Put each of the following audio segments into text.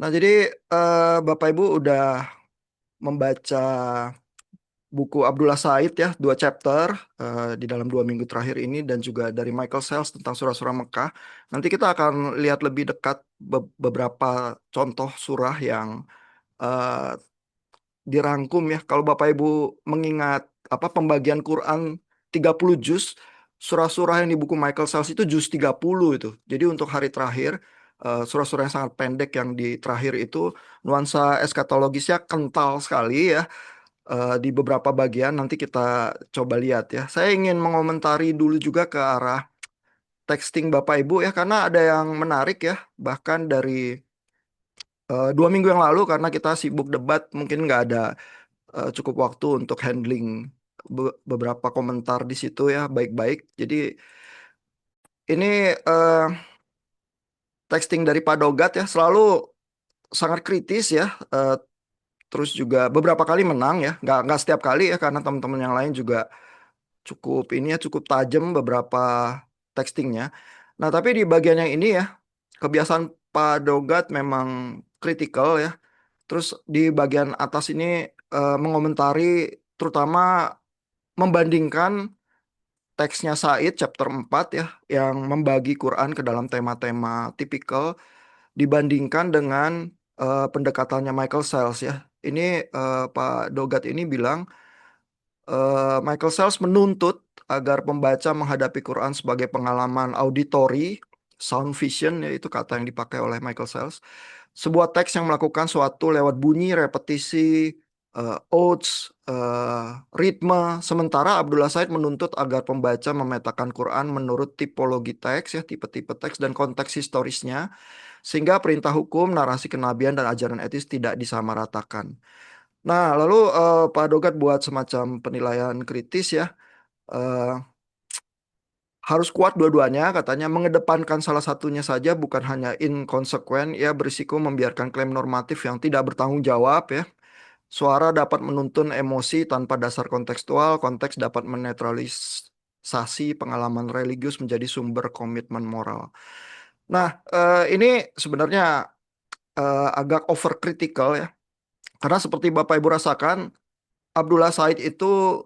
Nah, jadi Bapak Ibu udah membaca buku Abdullah Said ya, 2 chapter di dalam 2 minggu terakhir ini dan juga dari Michael Sells tentang surah-surah Mekah. Nanti kita akan lihat lebih dekat beberapa contoh surah yang eh, dirangkum ya. Kalau Bapak Ibu mengingat apa pembagian Quran 30 juz, surah-surah yang di buku Michael Sells itu juz 30 itu. Jadi untuk hari terakhir surah-surah yang sangat pendek yang di terakhir itu nuansa eskatologisnya kental sekali ya. Di beberapa bagian nanti kita coba lihat ya. Saya ingin mengomentari dulu juga ke arah texting Bapak Ibu ya karena ada yang menarik ya. Bahkan dari 2 minggu yang lalu karena kita sibuk debat mungkin nggak ada cukup waktu untuk handling beberapa komentar di situ ya baik-baik. Jadi ini texting dari Pak Dogat ya selalu sangat kritis ya. Terus juga beberapa kali menang ya, nggak setiap kali ya karena teman-teman yang lain juga cukup ini ya cukup tajam beberapa textingnya. Nah tapi di bagian yang ini ya kebiasaan Pak Dogat memang kritikal ya. Terus di bagian atas ini mengomentari terutama membandingkan teksnya Said chapter 4 ya yang membagi Quran ke dalam tema-tema tipikal dibandingkan dengan pendekatannya Michael Sells ya. Ini Pak Dogat ini bilang Michael Sells menuntut agar pembaca menghadapi Quran sebagai pengalaman auditori, sound vision yaitu kata yang dipakai oleh Michael Sells. Sebuah teks yang melakukan suatu lewat bunyi, repetisi, oaths, ritme. Sementara Abdullah Said menuntut agar pembaca memetakan Quran menurut tipologi teks, ya, tipe-tipe teks dan konteks historisnya, sehingga perintah hukum, narasi kenabian, dan ajaran etis tidak disamaratakan. Nah, lalu Pak Dogat buat semacam penilaian kritis ya. Eh, harus kuat dua-duanya, katanya mengedepankan salah satunya saja bukan hanya inkonsekuen, ya berisiko membiarkan klaim normatif yang tidak bertanggung jawab ya. Suara dapat menuntun emosi tanpa dasar kontekstual, konteks dapat menetralisasi pengalaman religius menjadi sumber komitmen moral. Nah, ini sebenarnya agak overcritical ya, karena seperti Bapak Ibu rasakan, Abdullah Said itu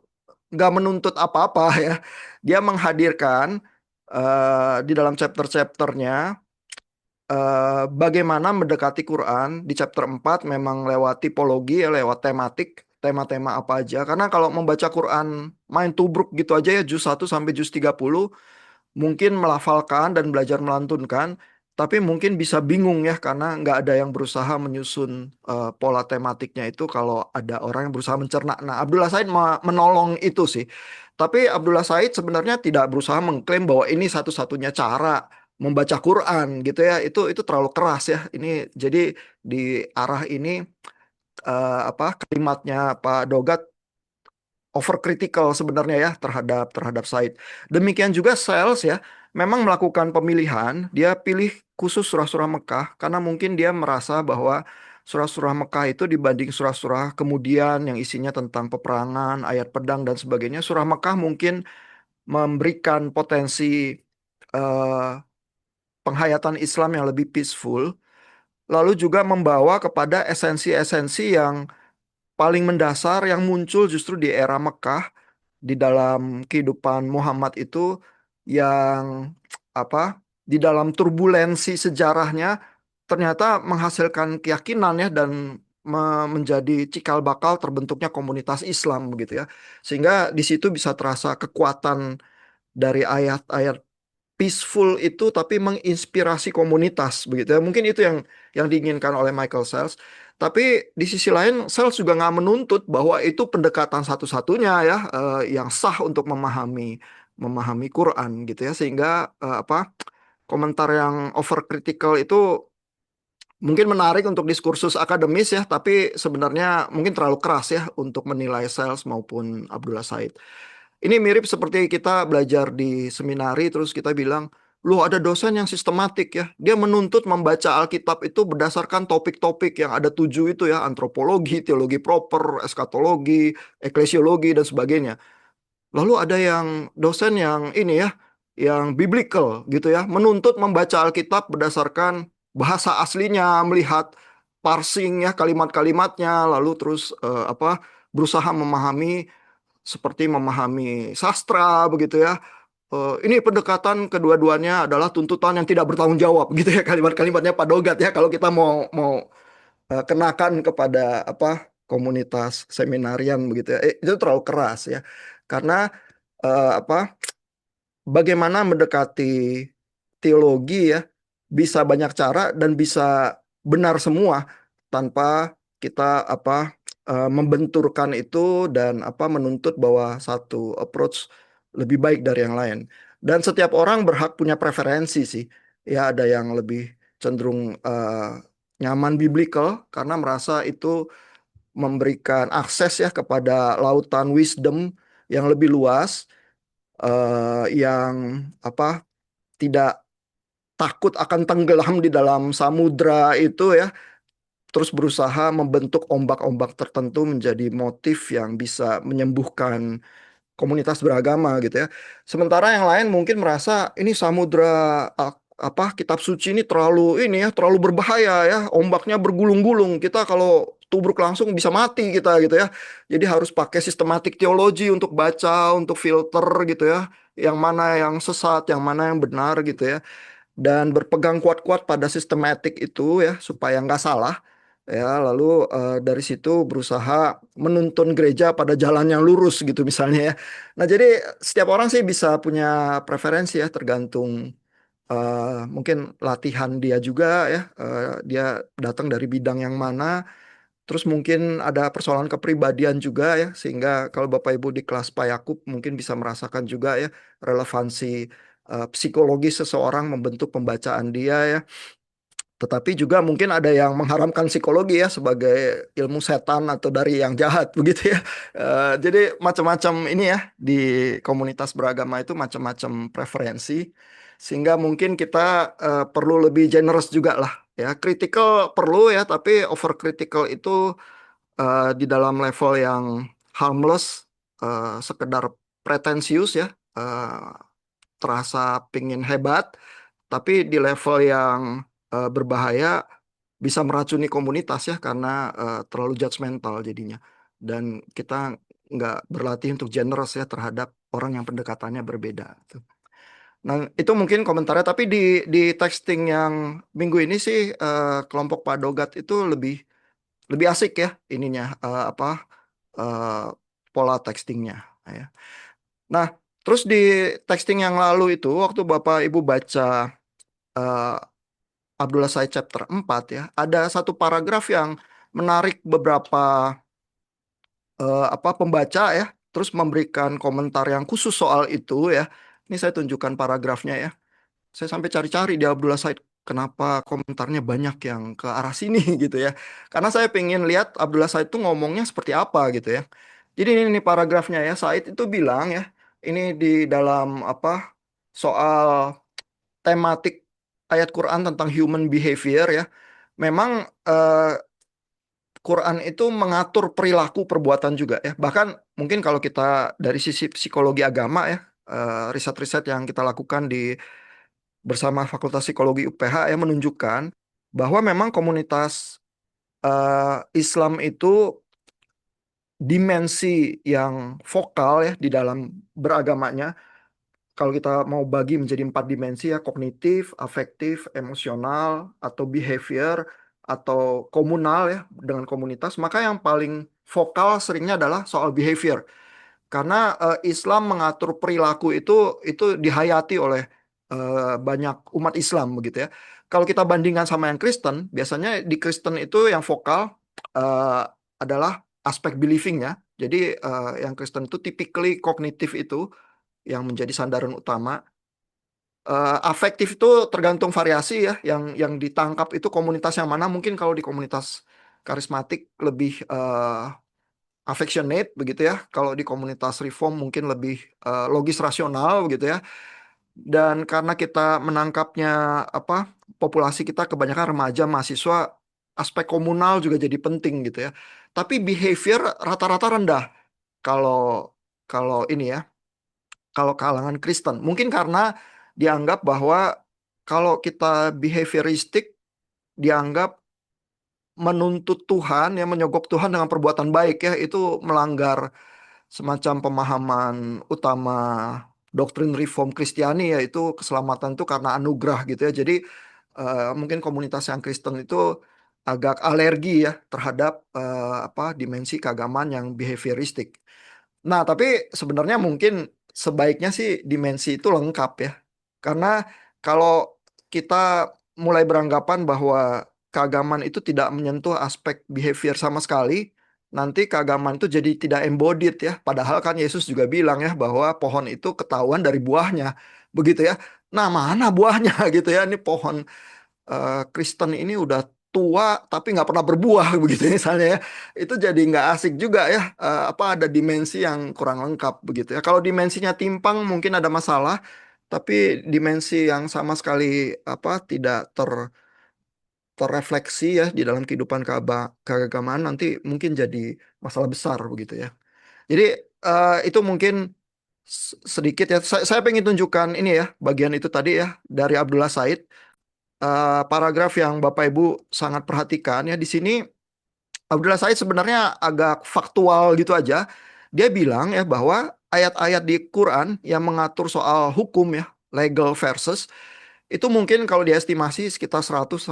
nggak menuntut apa-apa ya. Dia menghadirkan di dalam chapter-chapternya bagaimana mendekati Quran di chapter 4 memang lewat tipologi ya, lewat tematik, tema-tema apa aja. Karena kalau membaca Quran main tubruk gitu aja ya juz 1 sampai juz 30 mungkin melafalkan dan belajar melantunkan, tapi mungkin bisa bingung ya karena nggak ada yang berusaha menyusun pola tematiknya itu kalau ada orang yang berusaha mencerna. Nah, Abdullah Said menolong itu sih. Tapi Abdullah Said sebenarnya tidak berusaha mengklaim bahwa ini satu-satunya cara membaca Quran gitu ya. Itu terlalu keras ya. Ini jadi di arah ini apa kalimatnya Pak Dogat overcritical sebenarnya ya terhadap Said. Demikian juga Sales ya, memang melakukan pemilihan, dia pilih khusus surah-surah Mekah karena mungkin dia merasa bahwa surah-surah Mekah itu dibanding surah-surah kemudian yang isinya tentang peperangan, ayat pedang dan sebagainya, surah Mekah mungkin memberikan potensi eh, penghayatan Islam yang lebih peaceful, lalu juga membawa kepada esensi-esensi yang paling mendasar yang muncul justru di era Mekah di dalam kehidupan Muhammad itu yang apa di dalam turbulensi sejarahnya ternyata menghasilkan keyakinan ya dan menjadi cikal bakal terbentuknya komunitas Islam begitu ya. Sehingga di situ bisa terasa kekuatan dari ayat-ayat peaceful itu tapi menginspirasi komunitas begitu ya. Mungkin itu yang diinginkan oleh Michael Sells. Tapi di sisi lain Sells juga nggak menuntut bahwa itu pendekatan satu-satunya ya yang sah untuk memahami Quran gitu ya. Sehingga apa komentar yang overcritical itu mungkin menarik untuk diskursus akademis ya, tapi sebenarnya mungkin terlalu keras ya untuk menilai Sells maupun Abdullah Said. Ini mirip seperti kita belajar di seminari terus kita bilang, loh ada dosen yang sistematik ya. Dia menuntut membaca Alkitab itu berdasarkan topik-topik yang ada 7 itu ya, antropologi, teologi proper, eskatologi, eklesiologi dan sebagainya. Lalu ada yang dosen yang ini ya, yang biblical gitu ya, menuntut membaca Alkitab berdasarkan bahasa aslinya, melihat parsing ya kalimat-kalimatnya, lalu terus berusaha memahami seperti memahami sastra begitu ya. Ini pendekatan kedua-duanya adalah tuntutan yang tidak bertanggung jawab gitu ya kalimat-kalimatnya Pak Dogat ya kalau kita mau mau kenakan kepada komunitas seminarian begitu ya. Itu terlalu keras ya. Karena bagaimana mendekati teologi ya bisa banyak cara dan bisa benar semua tanpa kita membenturkan itu dan menuntut bahwa satu approach lebih baik dari yang lain. Dan setiap orang berhak punya preferensi sih. Ya ada yang lebih cenderung nyaman biblical karena merasa itu memberikan akses ya kepada lautan wisdom yang lebih luas, yang tidak takut akan tenggelam di dalam samudra itu ya, terus berusaha membentuk ombak-ombak tertentu menjadi motif yang bisa menyembuhkan komunitas beragama gitu ya. Sementara yang lain mungkin merasa ini samudra kitab suci ini terlalu ini ya, terlalu berbahaya ya, ombaknya bergulung-gulung. Kita kalau tubruk langsung bisa mati kita gitu ya. Jadi harus pakai sistematik teologi untuk baca, untuk filter gitu ya. Yang mana yang sesat, yang mana yang benar gitu ya, dan berpegang kuat-kuat pada sistematik itu ya supaya nggak salah ya, lalu dari situ berusaha menuntun gereja pada jalan yang lurus gitu misalnya ya. Nah jadi setiap orang sih bisa punya preferensi ya tergantung mungkin latihan dia juga ya, dia datang dari bidang yang mana, terus mungkin ada persoalan kepribadian juga ya, sehingga kalau Bapak Ibu di kelas Pak Yakub mungkin bisa merasakan juga ya relevansi psikologis seseorang membentuk pembacaan dia ya. Tetapi juga mungkin ada yang mengharamkan psikologi ya sebagai ilmu setan atau dari yang jahat begitu ya. Jadi macam-macam ini ya di komunitas beragama itu macam-macam preferensi, sehingga mungkin kita perlu lebih generous juga lah ya. Critical perlu ya, tapi over critical itu di dalam level yang harmless, sekedar pretensius ya, terasa pingin hebat, tapi di level yang berbahaya bisa meracuni komunitas ya karena terlalu judgmental jadinya. Dan kita nggak berlatih untuk generous ya terhadap orang yang pendekatannya berbeda. Nah, itu mungkin komentarnya. Tapi di texting yang minggu ini sih kelompok Pak Dogat itu lebih lebih asik ya ininya, eh, pola textingnya ya. Nah, terus di texting yang lalu itu waktu Bapak Ibu baca eh, Abdullah Said chapter 4 ya, ada satu paragraf yang menarik beberapa pembaca ya, terus memberikan komentar yang khusus soal itu ya. Ini saya tunjukkan paragrafnya ya. Saya sampai cari-cari di Abdullah Said kenapa komentarnya banyak yang ke arah sini gitu ya. Karena saya pengen lihat Abdullah Said itu ngomongnya seperti apa gitu ya. Jadi ini paragrafnya ya. Said itu bilang ya, ini di dalam soal tematik ayat Quran tentang human behavior ya. Memang Quran itu mengatur perilaku perbuatan juga ya. Bahkan mungkin kalau kita dari sisi psikologi agama ya, riset-riset yang kita lakukan bersama Fakultas Psikologi UPH ya menunjukkan bahwa memang komunitas Islam itu dimensi yang vokal ya di dalam beragamanya. Kalau kita mau bagi menjadi 4 dimensi ya, kognitif, afektif, emosional, atau behavior, atau komunal ya dengan komunitas, maka yang paling vokal seringnya adalah soal behavior. Karena Islam mengatur perilaku itu dihayati oleh banyak umat Islam begitu ya. Kalau kita bandingkan sama yang Kristen, biasanya di Kristen itu yang vokal eh, adalah aspek believing ya. Jadi yang Kristen itu typically kognitif itu yang menjadi sandaran utama. Afektif itu tergantung variasi ya. Yang ditangkap itu komunitas yang mana. Mungkin kalau di komunitas karismatik lebih affectionate begitu ya. Kalau di komunitas reform mungkin lebih logis rasional begitu ya. Dan karena kita menangkapnya populasi kita kebanyakan remaja mahasiswa, aspek komunal juga jadi penting gitu ya. Tapi behavior rata-rata rendah kalau kalau ini ya, kalau kalangan Kristen. Mungkin karena dianggap bahwa kalau kita behavioristik dianggap menuntut Tuhan, ya menyogok Tuhan dengan perbuatan baik ya, itu melanggar semacam pemahaman utama doktrin Reform Kristiani, yaitu keselamatan itu karena anugerah gitu ya. Jadi mungkin komunitas yang Kristen itu agak alergi ya terhadap dimensi keagamaan yang behavioristik. Nah, tapi sebenarnya mungkin sebaiknya sih dimensi itu lengkap ya. Karena kalau kita mulai beranggapan bahwa keagamaan itu tidak menyentuh aspek behavior sama sekali, nanti keagamaan itu jadi tidak embodied ya. Padahal kan Yesus juga bilang ya bahwa pohon itu ketahuan dari buahnya. Begitu ya. Nah, mana buahnya gitu ya. Ini pohon Kristen ini udah tua tapi nggak pernah berbuah begitu misalnya ya, itu jadi nggak asik juga ya. Ada dimensi yang kurang lengkap begitu ya. Kalau dimensinya timpang mungkin ada masalah, tapi dimensi yang sama sekali tidak terrefleksi ya di dalam kehidupan keagamaan nanti mungkin jadi masalah besar begitu ya. Jadi itu mungkin sedikit ya. Saya pengen tunjukkan ini ya, bagian itu tadi ya dari Abdullah Said, paragraf yang Bapak Ibu sangat perhatikan ya di sini. Abdullah Said sebenarnya agak faktual gitu aja. Dia bilang ya bahwa ayat-ayat di Quran yang mengatur soal hukum ya, legal verses, itu mungkin kalau diestimasi sekitar 100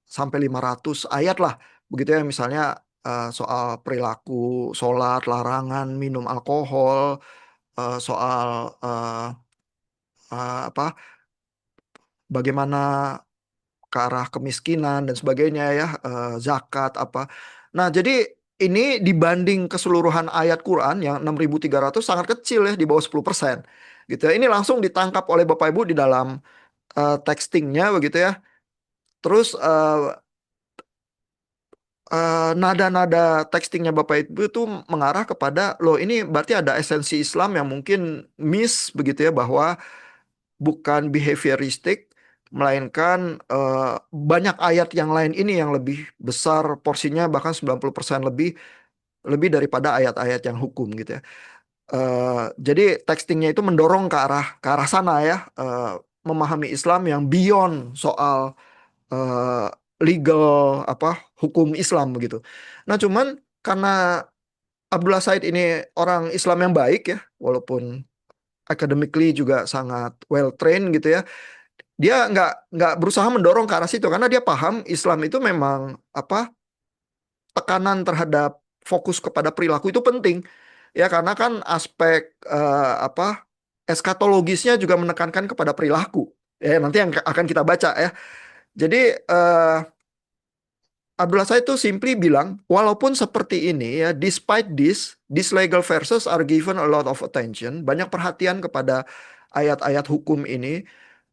sampai 500 ayat lah. Begitu ya, misalnya soal perilaku, sholat, larangan minum alkohol, soal apa bagaimana ke arah kemiskinan dan sebagainya ya, zakat apa. Nah, jadi ini dibanding keseluruhan ayat Quran yang 6.300 sangat kecil ya, di bawah 10% gitu ya. Ini langsung ditangkap oleh Bapak Ibu di dalam textingnya begitu ya. Terus nada-nada textingnya Bapak Ibu itu mengarah kepada, loh ini berarti ada esensi Islam yang mungkin miss begitu ya, bahwa bukan behavioristik, melainkan banyak ayat yang lain ini yang lebih besar porsinya, bahkan 90% lebih lebih daripada ayat-ayat yang hukum gitu ya. Jadi textingnya itu mendorong ke arah sana ya, memahami Islam yang beyond soal eh, legal hukum Islam begitu. Nah, cuman karena Abdullah Said ini orang Islam yang baik ya, walaupun academically juga sangat well trained gitu ya, dia nggak berusaha mendorong ke arah situ karena dia paham Islam itu memang tekanan terhadap fokus kepada perilaku itu penting ya, karena kan aspek eskatologisnya juga menekankan kepada perilaku ya, nanti yang akan kita baca ya. Jadi Abdullah Said itu simply bilang, walaupun seperti ini ya, despite this, these legal verses are given a lot of attention, banyak perhatian kepada ayat-ayat hukum ini,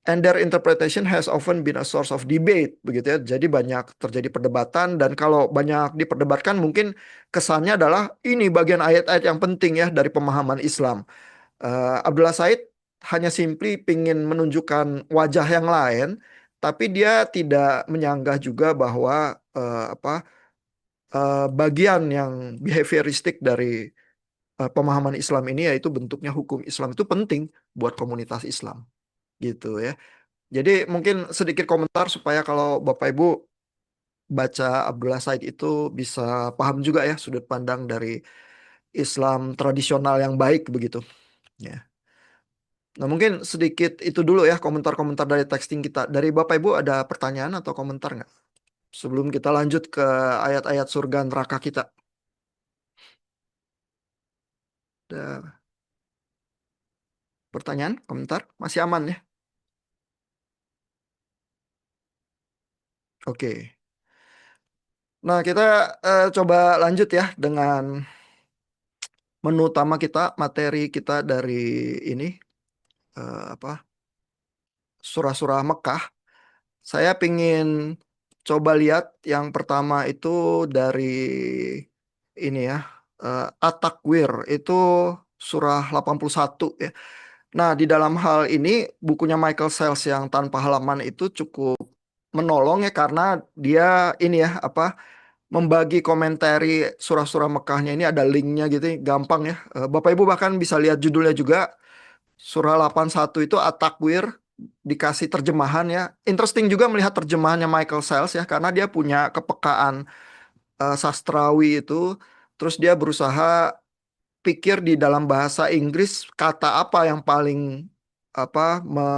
and their interpretation has often been a source of debate, begitu ya. Jadi banyak terjadi perdebatan, dan kalau banyak diperdebatkan, mungkin kesannya adalah ini bagian ayat-ayat yang penting ya dari pemahaman Islam. Abdullah Said hanya simply ingin menunjukkan wajah yang lain, tapi dia tidak menyanggah juga bahwa bagian yang behavioristik dari pemahaman Islam ini, yaitu bentuknya hukum Islam, itu penting buat komunitas Islam gitu ya. Jadi mungkin sedikit komentar supaya kalau Bapak Ibu baca Abdullah Said itu bisa paham juga ya sudut pandang dari Islam tradisional yang baik begitu ya. Nah, mungkin sedikit itu dulu ya komentar-komentar dari texting kita. Dari Bapak Ibu ada pertanyaan atau komentar nggak? Sebelum kita lanjut ke ayat-ayat surga neraka kita. Ada pertanyaan, komentar? Masih aman ya? Oke. Nah, kita coba lanjut ya dengan menu utama kita, materi kita dari ini, apa, surah-surah Mekah. Saya pingin coba lihat yang pertama itu dari ini ya, At-Takwir, itu surah 81 ya. Nah, di dalam hal ini bukunya Michael Sells yang Tanpa Halaman itu cukup menolong ya, karena dia ini ya membagi komentari surah-surah Mekahnya ini, ada linknya gitu, gampang ya. Bapak Ibu bahkan bisa lihat judulnya juga, surah 81 itu At-Takwir dikasih terjemahan ya. Interesting juga melihat terjemahannya Michael Sales ya, karena dia punya kepekaan sastrawi itu. Terus dia berusaha pikir di dalam bahasa Inggris kata apa yang paling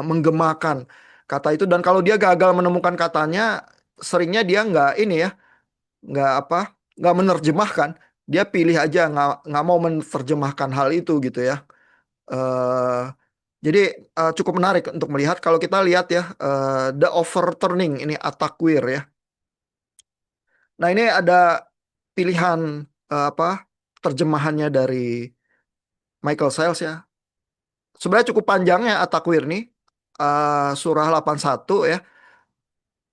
menggemakan kata itu, dan kalau dia gagal menemukan katanya, seringnya dia nggak ini ya, nggak nggak menerjemahkan, dia pilih aja, nggak mau menerjemahkan hal itu gitu ya. eh jadi cukup menarik untuk melihat kalau kita lihat ya, The Overturning ini Atakwir ya. Nah ini ada pilihan terjemahannya dari Michael Sales ya. Sebenarnya cukup panjang ya At-Takwir nih. Surah 81 ya.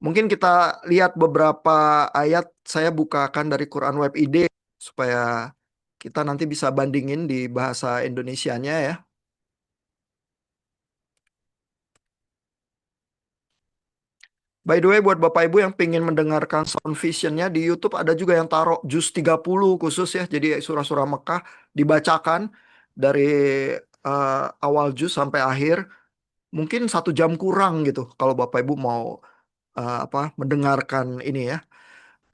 Mungkin kita lihat beberapa ayat, saya bukakan dari Quran Web ID supaya kita nanti bisa bandingin di bahasa Indonesianya ya. By the way, buat Bapak Ibu yang pengen mendengarkan sound visionnya di YouTube, ada juga yang taruh juz 30 khusus ya. Jadi surah-surah Mekah dibacakan dari awal juz sampai akhir. Mungkin 1 jam kurang gitu kalau Bapak Ibu mau mendengarkan ini ya.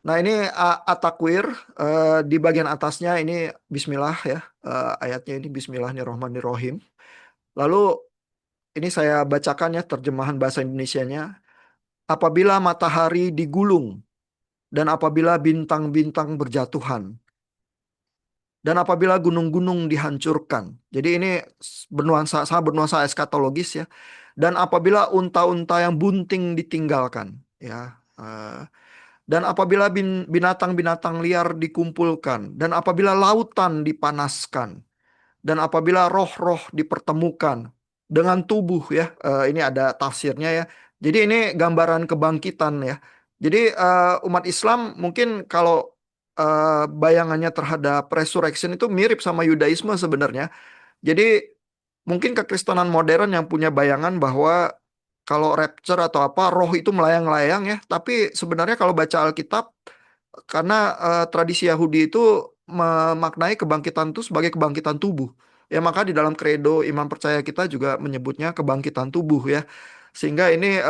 Nah ini At-Takwir, di bagian atasnya ini Bismillah ya, ayatnya ini Bismillahirrohmanirrohim. Lalu ini saya bacakan ya terjemahan bahasa Indonesianya. Apabila matahari digulung dan apabila bintang-bintang berjatuhan dan apabila gunung-gunung dihancurkan. Jadi ini bernuansa, sangat bernuansa eskatologis ya. Dan apabila unta-unta yang bunting ditinggalkan ya. Dan apabila binatang-binatang liar dikumpulkan, dan apabila lautan dipanaskan, dan apabila roh-roh dipertemukan dengan tubuh ya, ini ada tafsirnya ya. Jadi ini gambaran kebangkitan ya. Jadi umat Islam mungkin kalau bayangannya terhadap resurrection itu mirip sama Yudaisme sebenarnya. Jadi mungkin kekristenan modern yang punya bayangan bahwa kalau rapture atau apa roh itu melayang-layang ya, tapi sebenarnya kalau baca Alkitab, karena tradisi Yahudi itu memaknai kebangkitan itu sebagai kebangkitan tubuh. Ya maka di dalam kredo iman percaya kita juga menyebutnya kebangkitan tubuh ya. Sehingga ini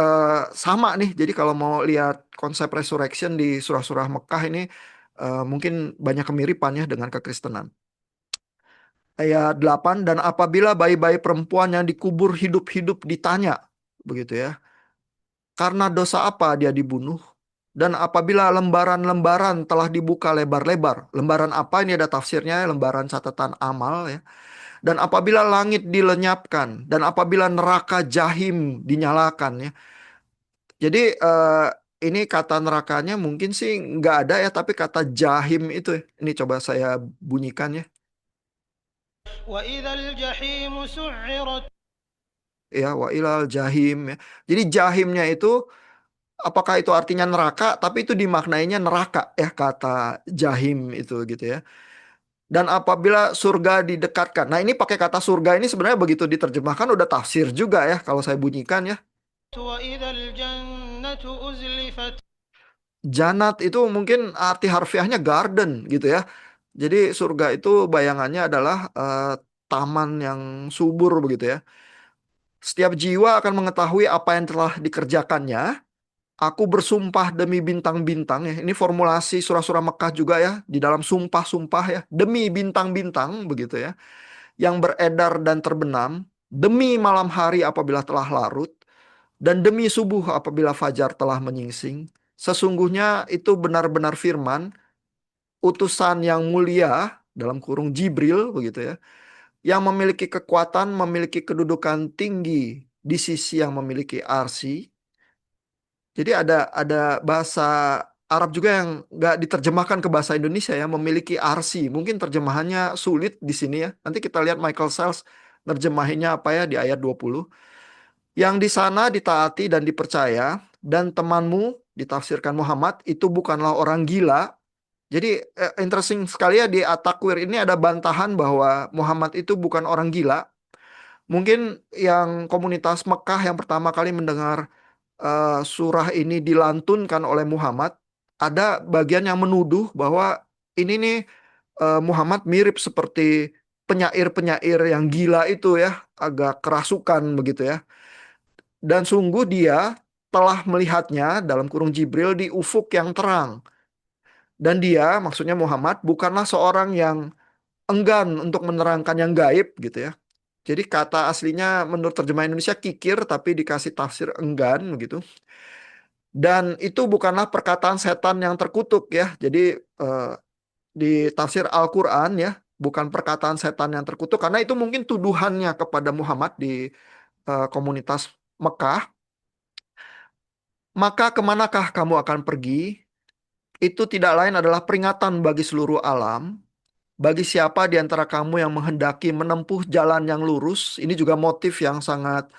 sama nih. Jadi kalau mau lihat konsep resurrection di surah-surah Mekah ini mungkin banyak kemiripan ya dengan kekristenan. Ayat 8, dan apabila bayi-bayi perempuan yang dikubur hidup-hidup ditanya, begitu ya, karena dosa apa dia dibunuh? Dan apabila lembaran-lembaran telah dibuka lebar-lebar, lembaran apa ini ada tafsirnya, lembaran catatan amal ya. Dan apabila langit dilenyapkan, dan apabila neraka jahim dinyalakan ya. Jadi ini kata nerakanya mungkin sih nggak ada ya, tapi kata jahim itu ya. Ini coba saya bunyikan ya. وإذا الجحيم سعرت. Ya, wa ilal jahim ya. Jadi jahimnya itu apakah itu artinya neraka, tapi itu dimaknainya neraka ya kata jahim itu gitu ya. Dan apabila surga didekatkan. Nah, ini pakai kata surga ini sebenarnya begitu diterjemahkan udah tafsir juga ya kalau saya bunyikan ya. وإذا الجنة أزلفت. Janat itu mungkin arti harfiahnya garden gitu ya. Jadi surga itu bayangannya adalah taman yang subur begitu ya. Setiap jiwa akan mengetahui apa yang telah dikerjakannya. Aku bersumpah demi bintang-bintang ya. Ini formulasi surah-surah Mekah juga ya. Di dalam sumpah-sumpah ya. Demi bintang-bintang begitu ya. Yang beredar dan terbenam. Demi malam hari apabila telah larut. Dan demi subuh apabila fajar telah menyingsing. Sesungguhnya itu benar-benar firman. Utusan yang mulia. Dalam kurung Jibril begitu ya. Yang memiliki kekuatan, memiliki kedudukan tinggi. Di sisi yang memiliki arsi. Jadi ada bahasa Arab juga yang nggak diterjemahkan ke bahasa Indonesia ya, memiliki arsi. Mungkin terjemahannya sulit di sini ya. Nanti kita lihat Michael Sales nerjemahinnya apa ya di ayat 20. Yang di sana ditaati dan dipercaya, dan temanmu ditafsirkan Muhammad itu bukanlah orang gila. Jadi interesting sekali ya di At-Takwir ini ada bantahan bahwa Muhammad itu bukan orang gila. Mungkin yang komunitas Mekah yang pertama kali mendengar surah ini dilantunkan oleh Muhammad, ada bagian yang menuduh bahwa ini nih Muhammad mirip seperti penyair-penyair yang gila itu ya, agak kerasukan begitu ya. Dan sungguh dia telah melihatnya dalam kurung Jibril di ufuk yang terang. Dan dia, maksudnya Muhammad, bukanlah seorang yang enggan untuk menerangkan yang gaib gitu ya. Jadi kata aslinya menurut terjemahan Indonesia kikir tapi dikasih tafsir enggan begitu. Dan itu bukanlah perkataan setan yang terkutuk ya. Jadi eh, di tafsir Al-Qur'an ya, bukan perkataan setan yang terkutuk karena itu mungkin tuduhannya kepada Muhammad di komunitas Mekah. Maka kemanakah kamu akan pergi? Itu tidak lain adalah peringatan bagi seluruh alam. Bagi siapa di antara kamu yang menghendaki menempuh jalan yang lurus, ini juga motif yang sangat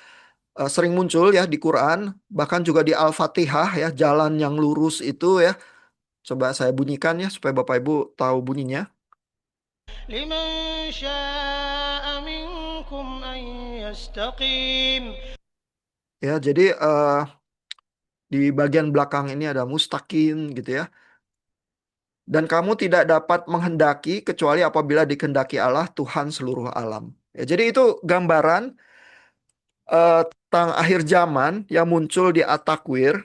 sering muncul ya di Quran, bahkan juga di Al-Fatihah ya, jalan yang lurus itu ya. Coba saya bunyikan ya supaya Bapak Ibu tahu bunyinya. لمن شاء منكم أن يستقيم. Ya, jadi di bagian belakang ini ada mustaqim gitu ya. Dan kamu tidak dapat menghendaki kecuali apabila dikehendaki Allah Tuhan seluruh alam. Ya, jadi itu gambaran tentang akhir zaman yang muncul di At-Takwir.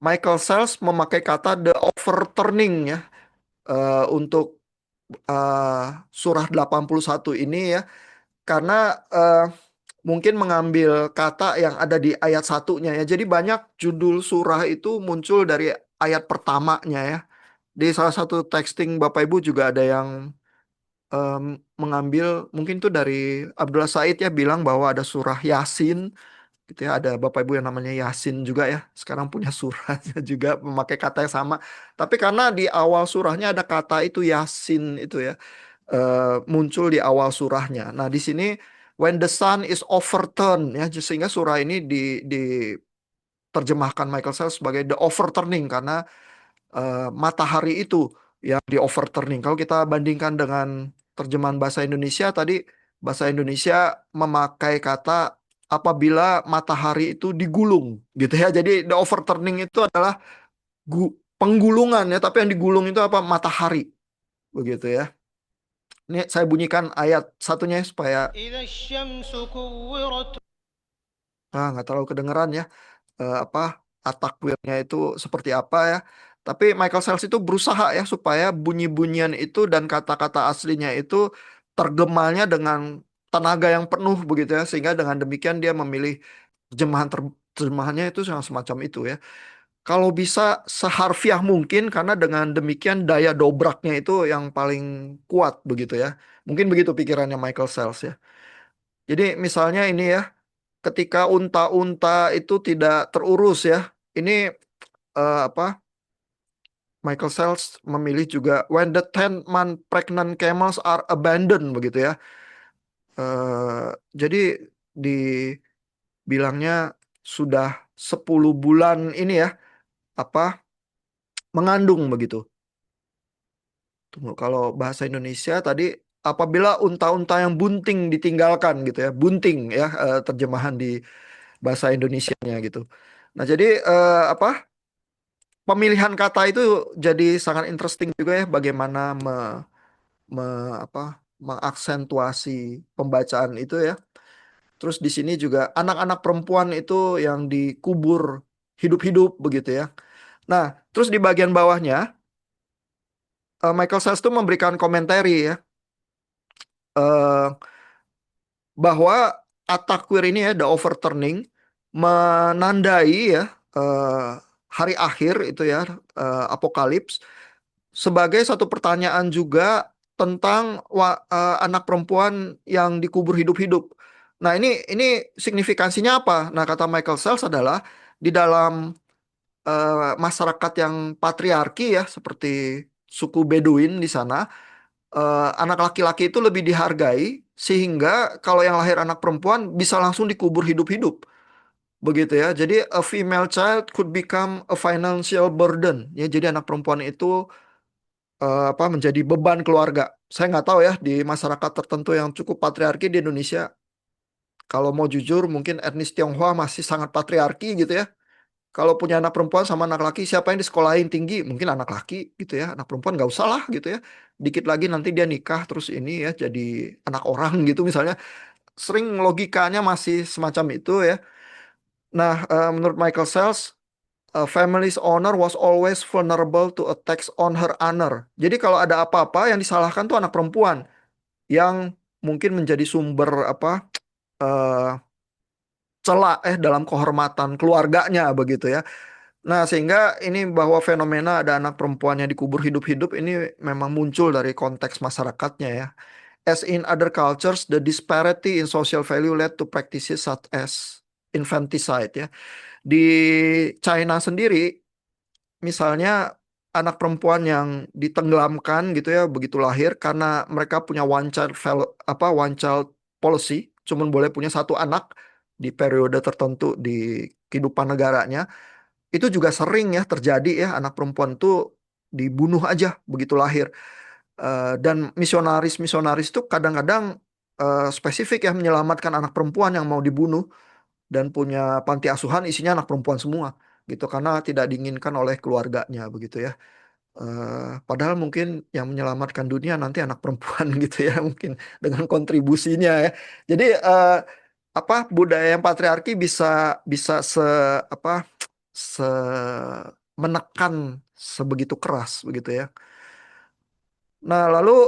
Michael Sells memakai kata the overturning ya untuk surah 81 ini ya karena eh, mungkin mengambil kata yang ada di ayat satunya ya. Jadi banyak judul surah itu muncul dari ayat pertamanya ya. Di salah satu texting Bapak Ibu juga ada yang em, mengambil mungkin itu dari Abdullah Said ya bilang bahwa ada surah Yasin gitu ya. Ada Bapak Ibu yang namanya Yasin juga ya. Sekarang punya surahnya juga memakai kata yang sama. Tapi karena di awal surahnya ada kata itu Yasin itu ya muncul di awal surahnya. Nah, di sini when the sun is overturned ya sehingga surah ini diterjemahkan Michael Sells sebagai the overturning karena matahari itu yang di overturning. Kalau kita bandingkan dengan terjemahan bahasa Indonesia tadi bahasa Indonesia memakai kata apabila matahari itu digulung gitu ya. Jadi the overturning itu adalah penggulungan ya, tapi yang digulung itu apa? Matahari begitu ya. Ini saya bunyikan ayat satunya ya, supaya إذا الشمس كورت. nggak terlalu kedengeran ya apa atakwilnya itu seperti apa ya. Tapi Michael Sells itu berusaha ya supaya bunyi-bunyian itu dan kata-kata aslinya itu tergemalnya dengan tenaga yang penuh begitu ya. Sehingga dengan demikian dia memilih terjemahannya itu yang semacam itu ya. Kalau bisa seharfiah mungkin karena dengan demikian daya dobraknya itu yang paling kuat begitu ya. Mungkin begitu pikirannya Michael Sells ya. Jadi misalnya ini ya, ketika unta-unta itu tidak terurus ya. Ini apa? Michael Sells memilih juga when the 10-month pregnant camels are abandoned begitu ya. Jadi dibilangnya sudah 10 bulan ini ya, apa? Mengandung begitu. Tunggu, kalau bahasa Indonesia tadi apabila unta-unta yang bunting ditinggalkan gitu ya, bunting ya terjemahan di bahasa Indonesianya gitu. Nah, jadi apa? Pemilihan kata itu jadi sangat interesting juga ya bagaimana apa mengaksentuasi pembacaan itu ya. Terus di sini juga anak-anak perempuan itu yang dikubur hidup-hidup begitu ya. Nah, terus di bagian bawahnya Michael Sells tuh memberikan komentari ya eh, bahwa At-Takwir ini ya the overturning menandai ya eh, hari akhir itu ya apokalips sebagai satu pertanyaan juga tentang anak perempuan yang dikubur hidup-hidup. Nah, ini signifikansinya apa? Nah, kata Michael Sells adalah di dalam masyarakat yang patriarki ya, seperti suku Beduin di sana, anak laki-laki itu lebih dihargai sehingga kalau yang lahir anak perempuan bisa langsung dikubur hidup-hidup. Begitu ya. Jadi a female child could become a financial burden. Ya, jadi anak perempuan itu apa menjadi beban keluarga. Saya nggak tahu ya di masyarakat tertentu yang cukup patriarki di Indonesia. Kalau mau jujur, mungkin etnis Tionghoa masih sangat patriarki gitu ya. Kalau punya anak perempuan sama anak laki, siapa yang disekolahin tinggi? Mungkin anak laki gitu ya. Anak perempuan nggak usah lah gitu ya. Dikit lagi nanti dia nikah terus ini ya jadi anak orang gitu misalnya. Sering logikanya masih semacam itu ya. Nah, menurut Michael Sells, a family's honor was always vulnerable to attacks on her honor. Jadi kalau ada apa-apa yang disalahkan tuh anak perempuan yang mungkin menjadi sumber apa eh, celah dalam kehormatan keluarganya begitu ya. Nah, sehingga ini bahwa fenomena ada anak perempuan yang dikubur hidup-hidup ini memang muncul dari konteks masyarakatnya ya. As in other cultures, the disparity in social value led to practices such as infanticide ya. Di China sendiri, misalnya anak perempuan yang ditenggelamkan gitu ya begitu lahir karena mereka punya one child policy, cuman boleh punya satu anak di periode tertentu di kehidupan negaranya. Itu juga sering ya terjadi ya anak perempuan itu dibunuh aja begitu lahir. Dan misionaris-misionaris itu kadang-kadang spesifik ya menyelamatkan anak perempuan yang mau dibunuh dan punya panti asuhan isinya anak perempuan semua gitu karena tidak diinginkan oleh keluarganya begitu ya. Padahal mungkin yang menyelamatkan dunia nanti anak perempuan gitu ya mungkin dengan kontribusinya ya. Jadi apa budaya yang patriarki bisa bisa apa se menekan sebegitu keras begitu ya. Nah, lalu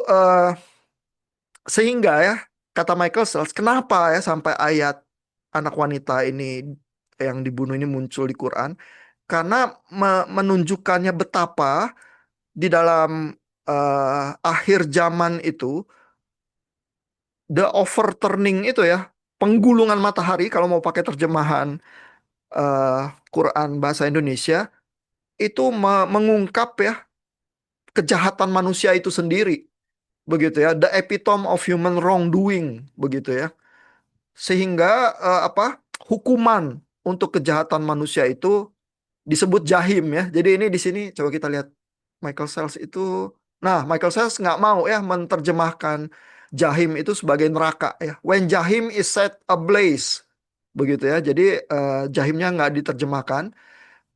sehingga ya kata Michael Sells, kenapa ya sampai ayat anak wanita ini yang dibunuh ini muncul di Quran? Karena menunjukkannya betapa di dalam akhir zaman itu the overturning itu ya, penggulungan matahari kalau mau pakai terjemahan eh, Quran bahasa Indonesia itu mengungkap ya kejahatan manusia itu sendiri begitu ya, the epitome of human wrongdoing begitu ya. Sehingga apa hukuman untuk kejahatan manusia itu disebut jahim ya. Jadi ini di sini coba kita lihat Michael Sells itu. Nah, Michael Sells nggak mau ya menerjemahkan jahim itu sebagai neraka ya. When jahim is set ablaze begitu ya. Jadi jahimnya nggak diterjemahkan.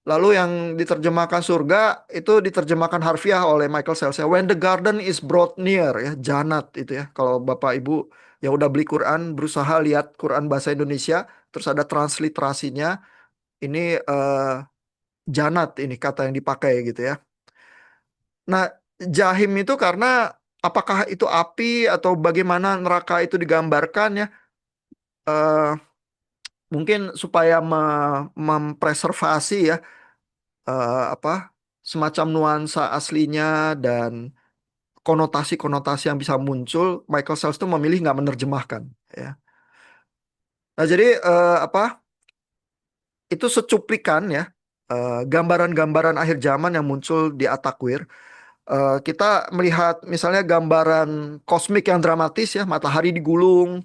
Lalu yang diterjemahkan surga itu diterjemahkan harfiah oleh Michael Sells ya. When the garden is brought near ya, janat itu ya. Kalau Bapak Ibu yang udah beli Quran berusaha lihat Quran bahasa Indonesia, terus ada transliterasinya, ini janat ini kata yang dipakai gitu ya. Nah, jahim itu karena apakah itu api atau bagaimana neraka itu digambarkan ya? Eh, Mungkin supaya mempreservasi ya apa semacam nuansa aslinya dan konotasi-konotasi yang bisa muncul, Michael Sells itu memilih nggak menerjemahkan ya. Nah, jadi apa itu secuplikan ya gambaran-gambaran akhir zaman yang muncul di At-Takwir. Kita melihat misalnya gambaran kosmik yang dramatis ya, matahari digulung,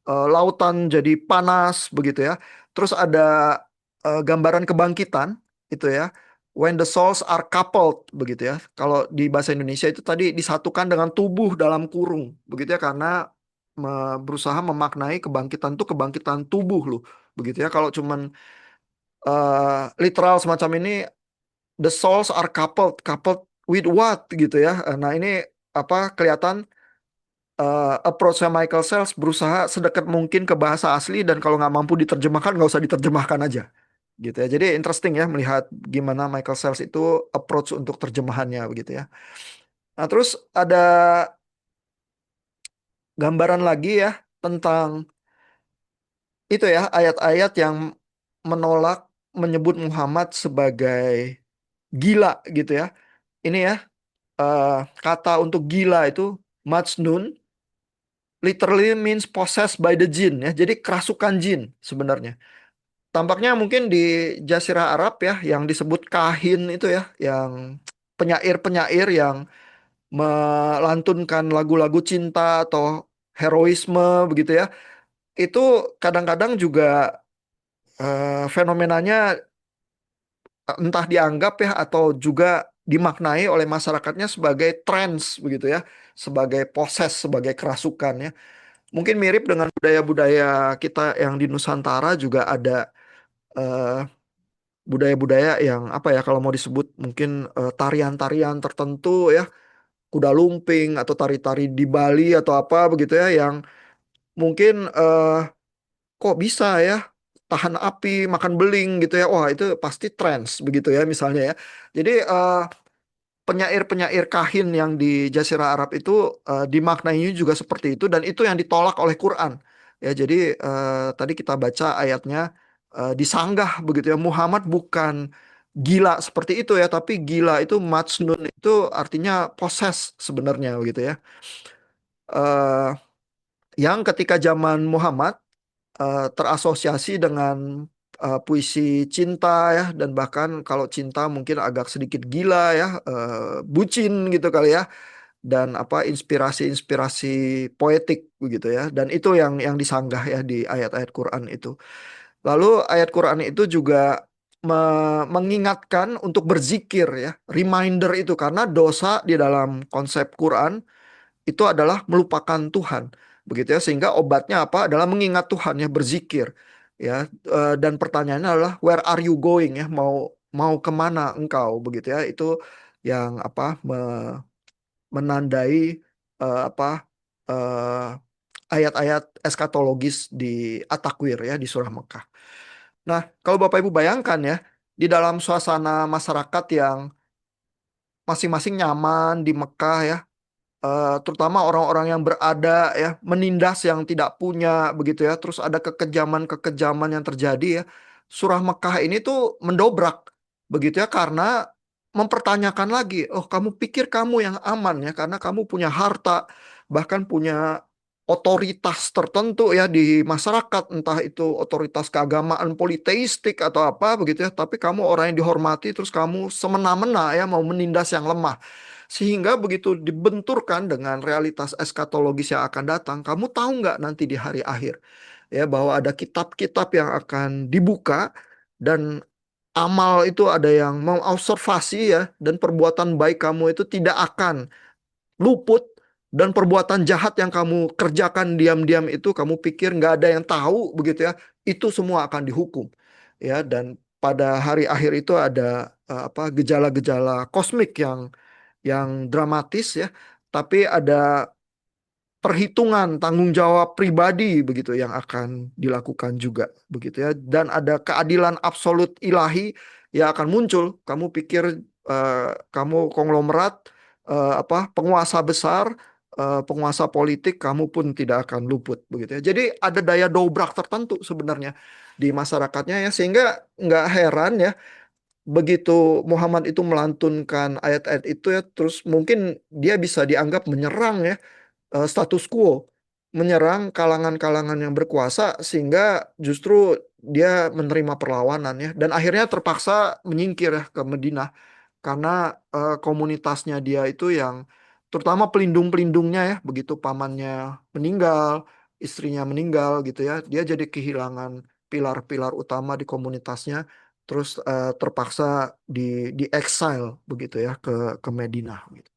lautan jadi panas begitu ya. Terus ada gambaran kebangkitan itu ya. When the souls are coupled begitu ya. Kalau di bahasa Indonesia itu tadi disatukan dengan tubuh dalam kurung begitu ya karena berusaha memaknai kebangkitan itu kebangkitan tubuh loh begitu ya. Kalau cuman literal semacam ini the souls are coupled, coupled with what gitu ya. Nah ini apa kelihatan approach-nya Michael Sells berusaha sedekat mungkin ke bahasa asli dan kalau nggak mampu diterjemahkan nggak usah diterjemahkan aja gitu ya. Jadi interesting ya melihat gimana Michael Sells itu approach untuk terjemahannya begitu ya. Nah terus ada gambaran lagi ya tentang itu ya ayat-ayat yang menolak menyebut Muhammad sebagai gila gitu ya. Ini ya eh, kata untuk gila itu majnun literally means possessed by the jinn ya. Jadi kerasukan jin sebenarnya. Tampaknya mungkin di Jazirah Arab ya yang disebut kahin itu ya, yang penyair-penyair yang melantunkan lagu-lagu cinta atau heroisme begitu ya. Itu kadang-kadang juga fenomenanya entah dianggap ya atau juga dimaknai oleh masyarakatnya sebagai trends begitu ya, sebagai poses, sebagai kerasukan ya. Mungkin mirip dengan budaya-budaya kita yang di Nusantara juga ada eh, budaya-budaya yang apa ya kalau mau disebut mungkin tarian-tarian tertentu ya, kuda lumping atau tari-tari di Bali atau apa begitu ya yang mungkin kok bisa ya tahan api, makan beling gitu ya. Wah, itu pasti trends begitu ya misalnya ya. Jadi penyair-penyair kahin yang di Jazirah Arab itu dimaknainya juga seperti itu dan itu yang ditolak oleh Quran. Ya, jadi tadi kita baca ayatnya disanggah begitu ya. Muhammad bukan gila seperti itu ya, tapi gila itu majnun itu artinya poses sebenarnya begitu ya. Eh, yang ketika zaman Muhammad terasosiasi dengan puisi cinta ya dan bahkan kalau cinta mungkin agak sedikit gila ya, bucin gitu kali ya dan apa inspirasi-inspirasi poetik begitu ya dan itu yang disanggah ya di ayat-ayat Quran itu. Lalu ayat Quran itu juga mengingatkan untuk berzikir ya, reminder itu karena dosa di dalam konsep Quran itu adalah melupakan Tuhan begitu ya sehingga obatnya apa adalah mengingat Tuhan ya berzikir ya. Dan pertanyaannya adalah where are you going ya mau mau kemana engkau begitu ya itu yang apa menandai apa ayat-ayat eskatologis di At-Takwir ya di surah Mekah. Nah, kalau Bapak Ibu bayangkan ya di dalam suasana masyarakat yang masing-masing nyaman di Mekah ya, terutama orang-orang yang berada ya menindas yang tidak punya begitu ya terus ada kekejaman-kekejaman yang terjadi ya surah Mekah ini tuh mendobrak begitu ya karena mempertanyakan lagi oh kamu pikir kamu yang aman ya karena kamu punya harta bahkan punya otoritas tertentu ya di masyarakat entah itu otoritas keagamaan politeistik atau apa begitu ya tapi kamu orang yang dihormati terus kamu semena-mena ya mau menindas yang lemah sehingga begitu dibenturkan dengan realitas eskatologis yang akan datang, kamu tahu nggak nanti di hari akhir ya bahwa ada kitab-kitab yang akan dibuka dan amal itu ada yang mengobservasi ya dan perbuatan baik kamu itu tidak akan luput dan perbuatan jahat yang kamu kerjakan diam-diam itu kamu pikir nggak ada yang tahu begitu ya itu semua akan dihukum ya dan pada hari akhir itu ada apa gejala-gejala kosmik yang dramatis ya, tapi ada perhitungan tanggung jawab pribadi begitu yang akan dilakukan juga begitu ya dan ada keadilan absolut ilahi yang akan muncul. Kamu pikir kamu konglomerat apa penguasa besar, penguasa politik kamu pun tidak akan luput begitu ya. Jadi ada daya dobrak tertentu sebenarnya di masyarakatnya ya sehingga nggak heran ya begitu Muhammad itu melantunkan ayat-ayat itu ya, terus mungkin dia bisa dianggap menyerang ya status quo, menyerang kalangan-kalangan yang berkuasa sehingga justru dia menerima perlawanan ya, dan akhirnya terpaksa menyingkir ya ke Madinah karena komunitasnya dia itu yang terutama pelindung-pelindungnya ya, begitu pamannya meninggal, istrinya meninggal gitu ya, dia jadi kehilangan pilar-pilar utama di komunitasnya, terus terpaksa di di exile begitu ya ke Madinah gitu.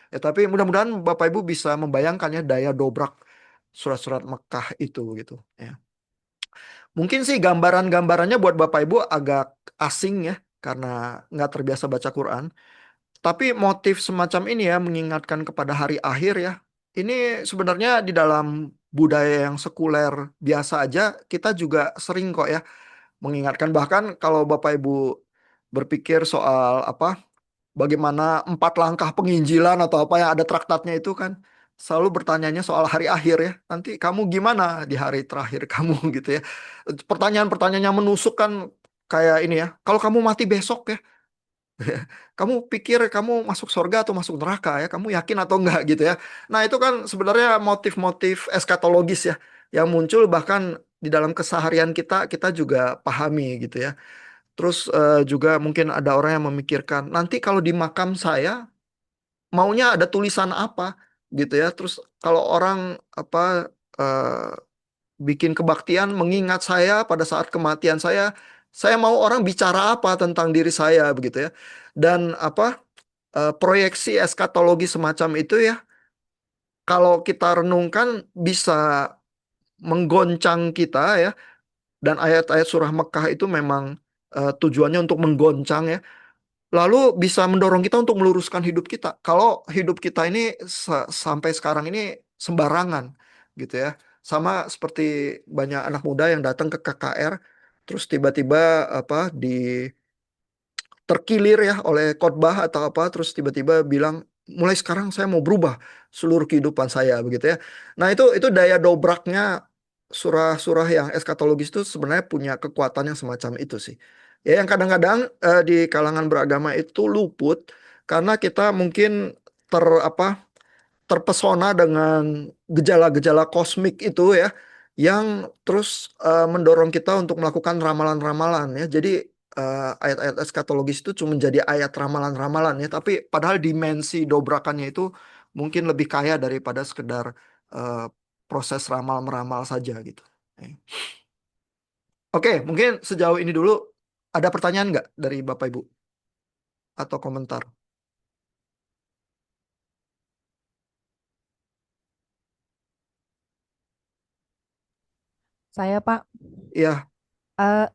Ya, tapi mudah-mudahan Bapak Ibu bisa membayangkan ya daya dobrak surat-surat Mekah itu gitu ya. Mungkin sih gambaran-gambarannya buat Bapak Ibu agak asing ya karena nggak terbiasa baca Quran. Tapi motif semacam ini ya mengingatkan kepada hari akhir ya. Ini sebenarnya di dalam budaya yang sekuler biasa aja kita juga sering kok ya mengingatkan bahkan kalau Bapak Ibu berpikir soal apa bagaimana 4 langkah penginjilan atau apa yang ada traktatnya itu kan selalu bertanyanya soal hari akhir ya. Nanti kamu gimana di hari terakhir kamu gitu ya. Pertanyaan-pertanyaan yang menusuk kan kayak ini ya. Kalau kamu mati besok ya, kamu pikir kamu masuk surga atau masuk neraka ya? Kamu yakin atau enggak gitu ya. Nah, itu kan sebenarnya motif-motif eskatologis ya yang muncul bahkan di dalam keseharian kita juga pahami gitu ya. Terus juga mungkin ada orang yang memikirkan nanti kalau di makam saya maunya ada tulisan apa gitu ya. Terus kalau orang apa bikin kebaktian mengingat saya pada saat kematian saya mau orang bicara apa tentang diri saya begitu ya. Dan apa proyeksi eskatologi semacam itu ya kalau kita renungkan bisa menggoncang kita ya dan ayat-ayat surah Mekah itu memang tujuannya untuk menggoncang ya. Lalu bisa mendorong kita untuk meluruskan hidup kita. Kalau hidup kita ini sampai sekarang ini sembarangan gitu ya. Sama seperti banyak anak muda yang datang ke KKR terus tiba-tiba apa terkilir ya oleh khotbah atau apa, terus tiba-tiba bilang mulai sekarang saya mau berubah seluruh kehidupan saya begitu ya. Nah, itu daya dobraknya surah-surah yang eskatologis itu sebenarnya punya kekuatan yang semacam itu sih. Ya, yang kadang-kadang di kalangan beragama itu luput karena kita mungkin apa terpesona dengan gejala-gejala kosmik itu ya, yang terus mendorong kita untuk melakukan ramalan-ramalan ya. Jadi ayat-ayat eskatologis itu cuma menjadi ayat ramalan-ramalan ya, tapi padahal dimensi dobrakannya itu mungkin lebih kaya daripada sekedar eh, proses ramal-meramal saja gitu. Ya. Oke, mungkin sejauh ini dulu ada pertanyaan nggak dari Bapak Ibu atau komentar? Saya Pak, Iya.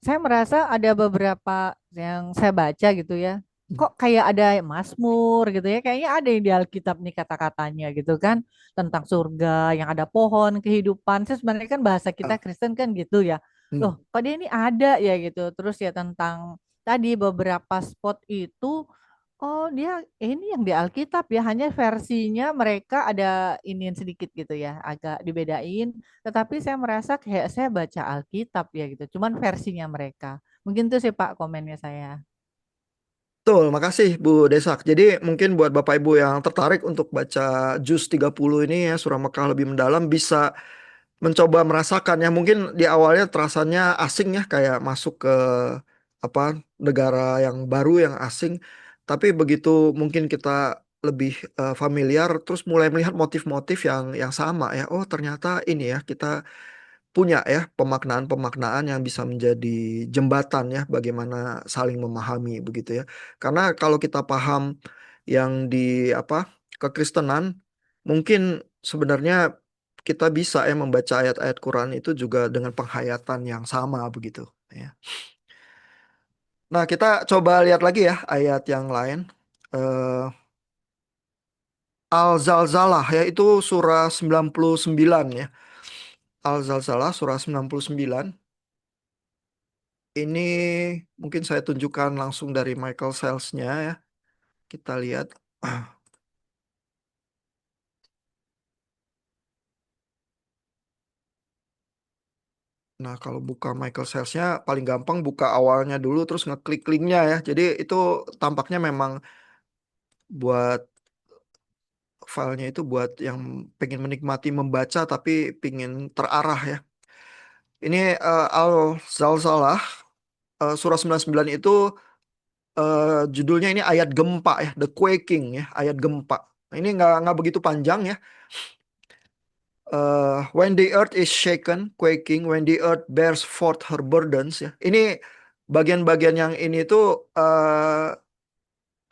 saya merasa ada beberapa yang saya baca gitu ya. Hmm. Kok kayak ada Mazmur gitu ya? Kayaknya ada yang di Alkitab nih kata-katanya gitu kan tentang surga yang ada pohon kehidupan. Saya sebenarnya kan bahasa kita Ah, Kristen kan gitu ya. Loh, hmm. kok dia ini ada ya gitu. Terus ya tentang tadi beberapa spot itu. Oh, dia ini yang di Alkitab ya, hanya versinya mereka ada iniin sedikit gitu ya, agak dibedain. Tetapi saya merasa kayak saya baca Alkitab ya gitu, cuman versinya mereka. Mungkin tuh sih Pak komennya saya. Betul, makasih Bu Desak. Jadi mungkin buat Bapak Ibu yang tertarik untuk baca Juz 30 ini ya, Surah Mekah lebih mendalam, bisa mencoba merasakan ya. Mungkin di awalnya terasanya asing ya, kayak masuk ke apa negara yang baru yang asing. Tapi begitu mungkin kita lebih familiar, terus mulai melihat motif-motif yang sama ya. Oh, ternyata ini ya, kita punya ya pemaknaan-pemaknaan yang bisa menjadi jembatan ya bagaimana saling memahami begitu ya. Karena kalau kita paham yang di apa kekristenan, mungkin sebenarnya kita bisa ya membaca ayat-ayat Quran itu juga dengan penghayatan yang sama begitu ya. Nah, kita coba lihat lagi ya ayat yang lain. Eh, Al-Zalzalah ya, itu surah 99 ya. Al-Zalzalah surah 99. Ini mungkin saya tunjukkan langsung dari Michael Sales-nya ya. Kita lihat. Nah, kalau buka Michael Sales-nya paling gampang buka awalnya dulu terus ngeklik linknya ya. Jadi itu tampaknya memang buat filenya itu buat yang pengen menikmati membaca tapi pengen terarah ya. Ini Al-Zalzalah surah 99 itu judulnya ini ayat gempa ya, the quaking ya, ayat gempa. Nah, ini nggak begitu panjang ya. When the earth is shaken, quaking, when the earth bears forth her burdens ya. Ini bagian-bagian yang ini tuh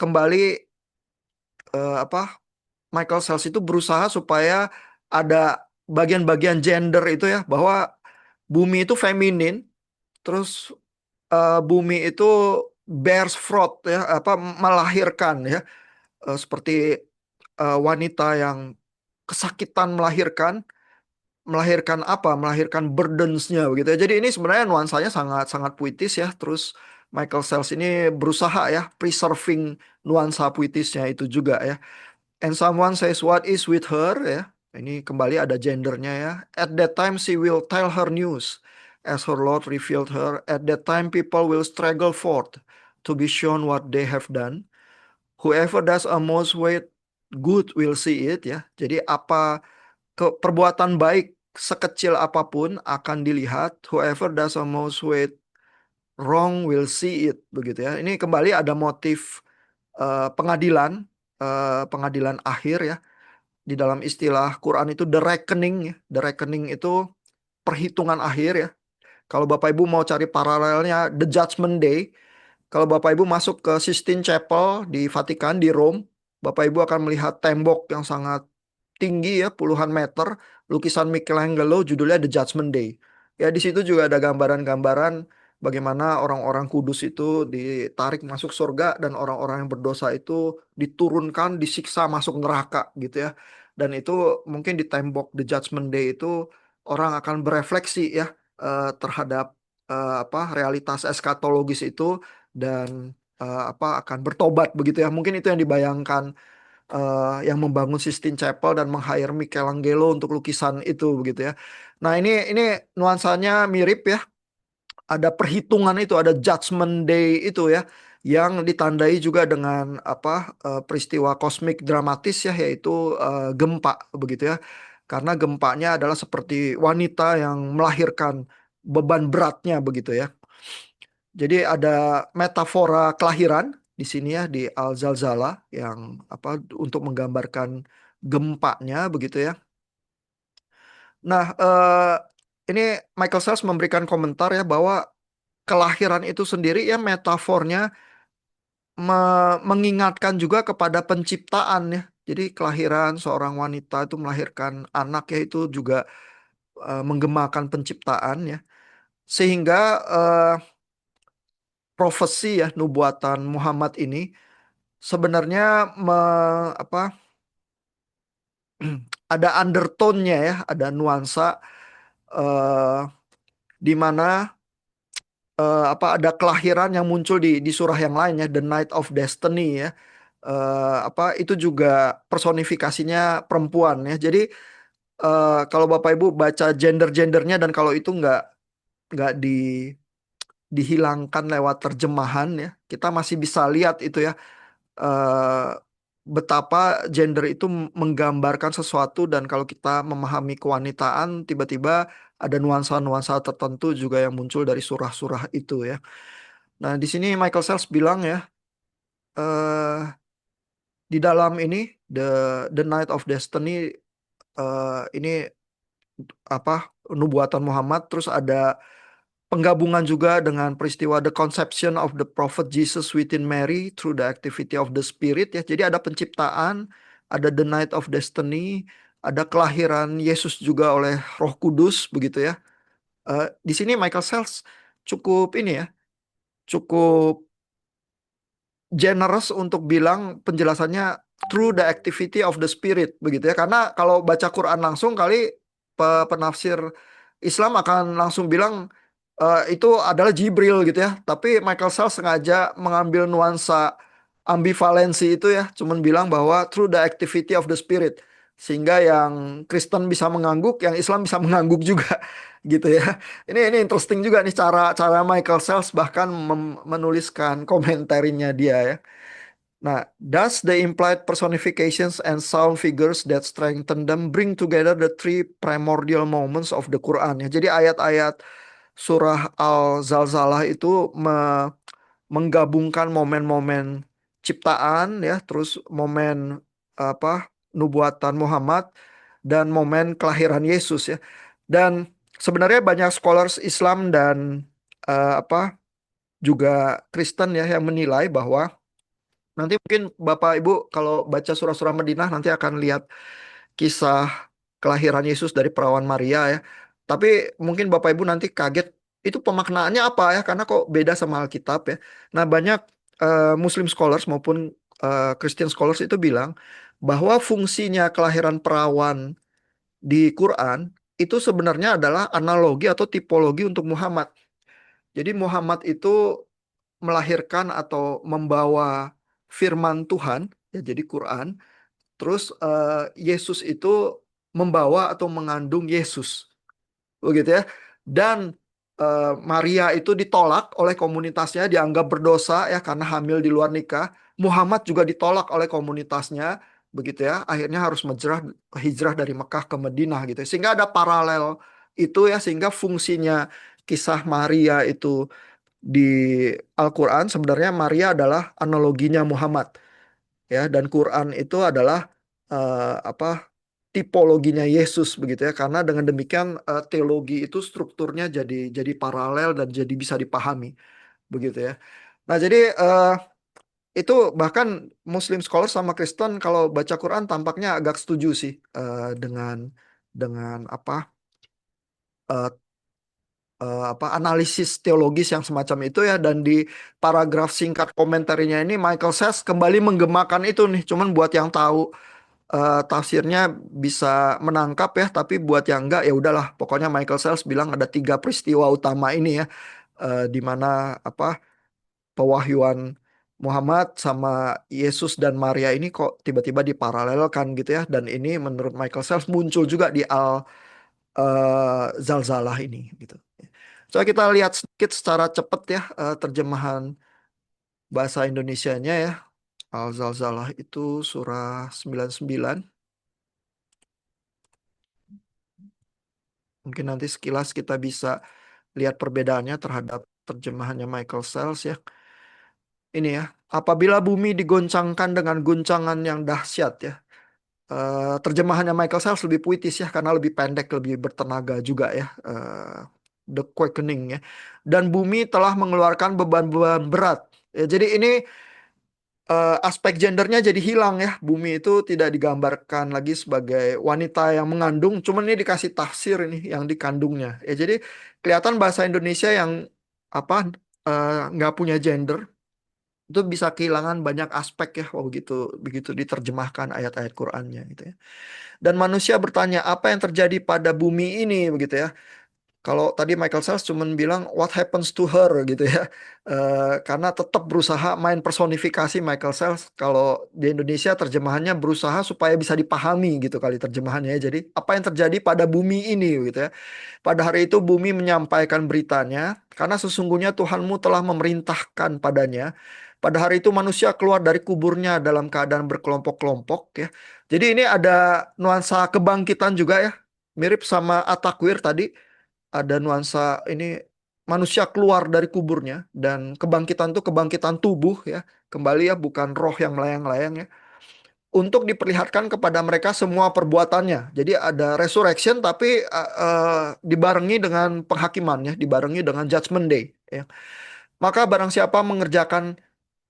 kembali apa Michael Sells itu berusaha supaya ada bagian-bagian gender itu ya, bahwa bumi itu feminin, terus bumi itu bears fruit ya, apa melahirkan ya. Seperti wanita yang kesakitan melahirkan, melahirkan apa? Melahirkan burdens-nya begitu ya. Jadi ini sebenarnya nuansanya sangat sangat puitis ya. Terus Michael Sells ini berusaha ya preserving nuansa puitisnya itu juga ya. And someone says what is with her ya. Ini kembali ada gendernya ya. At that time she will tell her news as her Lord revealed her. At that time people will struggle forth to be shown what they have done. Whoever does a most way good will see it ya. Jadi apa perbuatan baik sekecil apapun akan dilihat. Whoever does a most way wrong will see it begitu ya. Ini kembali ada motif pengadilan, pengadilan akhir ya. Di dalam istilah Quran itu the reckoning ya. The reckoning itu perhitungan akhir ya. Kalau Bapak Ibu mau cari paralelnya the Judgment Day, kalau Bapak Ibu masuk ke Sistine Chapel di Vatikan di Rome, Bapak Ibu akan melihat tembok yang sangat tinggi ya, puluhan meter, lukisan Michelangelo judulnya The Judgment Day. Ya, di situ juga ada gambaran-gambaran bagaimana orang-orang kudus itu ditarik masuk surga dan orang-orang yang berdosa itu diturunkan, disiksa masuk neraka gitu ya. Dan itu mungkin di tembok The Judgment Day itu orang akan berefleksi ya terhadap realitas eskatologis itu dan akan bertobat begitu ya. Mungkin itu yang dibayangkan yang membangun Sistine Chapel dan meng-hire Michelangelo untuk lukisan itu begitu ya. Nah, ini nuansanya mirip ya. Ada perhitungan itu, ada Judgment Day itu ya, yang ditandai juga dengan peristiwa kosmik dramatis ya, yaitu gempa begitu ya. Karena gempanya adalah seperti wanita yang melahirkan beban beratnya begitu ya. Jadi ada metafora kelahiran di sini ya di Al-Zalzalah yang untuk menggambarkan gempanya begitu ya. Nah, ini Michael Sells memberikan komentar ya bahwa kelahiran itu sendiri ya metafornya mengingatkan juga kepada penciptaan ya. Jadi kelahiran seorang wanita itu melahirkan anak ya itu juga menggemakan penciptaan ya. Sehingga profesi ya nubuatan Muhammad ini sebenarnya ada undertone-nya ya, ada nuansa eh, di mana ada kelahiran yang muncul di surah yang lain ya, The Night of Destiny ya. Itu juga personifikasinya perempuan ya. Jadi kalau Bapak Ibu baca gender-gendernya dan kalau itu nggak dihilangkan lewat terjemahan ya, kita masih bisa lihat itu ya eh, betapa gender itu menggambarkan sesuatu dan kalau kita memahami kewanitaan tiba-tiba ada nuansa-nuansa tertentu juga yang muncul dari surah-surah itu ya. Nah, di sini Michael Sells bilang ya, eh di dalam ini The Night of Destiny ini nubuatan Muhammad, terus ada penggabungan juga dengan peristiwa the conception of the prophet Jesus within Mary through the activity of the Spirit ya. Jadi ada penciptaan, ada the Night of Destiny, ada kelahiran Yesus juga oleh Roh Kudus begitu ya. Di sini Michael Sells cukup ini ya, cukup generous untuk bilang penjelasannya through the activity of the spirit begitu ya. Karena kalau baca Quran langsung kali penafsir Islam akan langsung bilang itu adalah Jibril gitu ya. Tapi Michael Sells sengaja mengambil nuansa ambivalensi itu ya, cuman bilang bahwa through the activity of the spirit. Sehingga yang Kristen bisa mengangguk, yang Islam bisa mengangguk juga gitu ya. Ini interesting juga nih cara cara Michael Sells bahkan menuliskan komentarinya dia ya. Nah, thus the implied personifications and sound figures that strengthen them bring together the three primordial moments of the Quran ya. Jadi ayat-ayat surah Al-Zalzalah itu menggabungkan momen-momen ciptaan ya, terus momen nubuatan Muhammad dan momen kelahiran Yesus ya. Dan sebenarnya banyak scholars Islam dan juga Kristen ya yang menilai bahwa nanti mungkin Bapak Ibu kalau baca surah-surah Madinah nanti akan lihat kisah kelahiran Yesus dari perawan Maria ya. Tapi mungkin Bapak Ibu nanti kaget itu pemaknaannya apa ya karena kok beda sama Alkitab ya. Nah, banyak Muslim scholars maupun Christian scholars itu bilang bahwa fungsinya kelahiran perawan di Quran itu sebenarnya adalah analogi atau tipologi untuk Muhammad. Jadi Muhammad itu melahirkan atau membawa firman Tuhan ya jadi Quran. Terus Yesus itu membawa atau mengandung Yesus, begitu ya. Dan Maria itu ditolak oleh komunitasnya, dianggap berdosa ya karena hamil di luar nikah. Muhammad juga ditolak oleh komunitasnya, begitu ya. Akhirnya harus hijrah dari Mekah ke Madinah gitu. Sehingga ada paralel itu ya, sehingga fungsinya kisah Maria itu di Al-Quran sebenarnya Maria adalah analoginya Muhammad ya dan Quran itu adalah tipologinya Yesus begitu ya karena dengan demikian teologi itu strukturnya jadi paralel dan jadi bisa dipahami begitu ya. Nah, jadi itu bahkan Muslim scholar sama Kristen kalau baca Quran tampaknya agak setuju sih dengan eh, analisis teologis yang semacam itu ya dan di paragraf singkat komentarnya ini Michael Says kembali menggemakan itu nih cuman buat yang tahu tafsirnya bisa menangkap ya tapi buat yang enggak ya udahlah pokoknya Michael Sells bilang ada tiga peristiwa utama ini ya di mana apa pewahyuan Muhammad sama Yesus dan Maria ini kok tiba-tiba diparalelkan gitu ya. Dan ini menurut Michael Self muncul juga di Zalzalah ini gitu. Coba kita lihat sedikit secara cepat ya terjemahan bahasa Indonesianya ya. Al-Zalzalah itu surah 99. Mungkin nanti sekilas kita bisa lihat perbedaannya terhadap terjemahannya Michael Sells ya. Ini ya, apabila bumi digoncangkan dengan guncangan yang dahsyat ya. Terjemahannya Michael Sells lebih puitis ya, karena lebih pendek, lebih bertenaga juga ya. The Quakening ya. Dan bumi telah mengeluarkan beban-beban berat. Ya, jadi ini aspek gendernya jadi hilang ya. Bumi itu tidak digambarkan lagi sebagai wanita yang mengandung, cuman ini dikasih tafsir ini yang dikandungnya. Ya jadi kelihatan bahasa Indonesia yang apa nggak punya gender itu bisa kehilangan banyak aspek ya, begitu begitu diterjemahkan ayat-ayat Qur'annya gitu ya. Dan manusia bertanya apa yang terjadi pada bumi ini begitu ya. Kalau tadi Michael Sells cuma bilang what happens to her gitu ya. Karena tetap berusaha main personifikasi Michael Sells. Kalau di Indonesia terjemahannya berusaha supaya bisa dipahami gitu kali terjemahannya. Jadi apa yang terjadi pada bumi ini gitu ya. Pada hari itu bumi menyampaikan beritanya karena sesungguhnya Tuhanmu telah memerintahkan padanya. Pada hari itu manusia keluar dari kuburnya dalam keadaan berkelompok-kelompok ya. Jadi ini ada nuansa kebangkitan juga ya. Mirip sama At-Takwir tadi ada nuansa ini manusia keluar dari kuburnya dan kebangkitan itu kebangkitan tubuh ya kembali ya bukan roh yang melayang-layang ya untuk diperlihatkan kepada mereka semua perbuatannya jadi ada resurrection tapi dibarengi dengan penghakiman ya dibarengi dengan judgment day ya maka barang siapa mengerjakan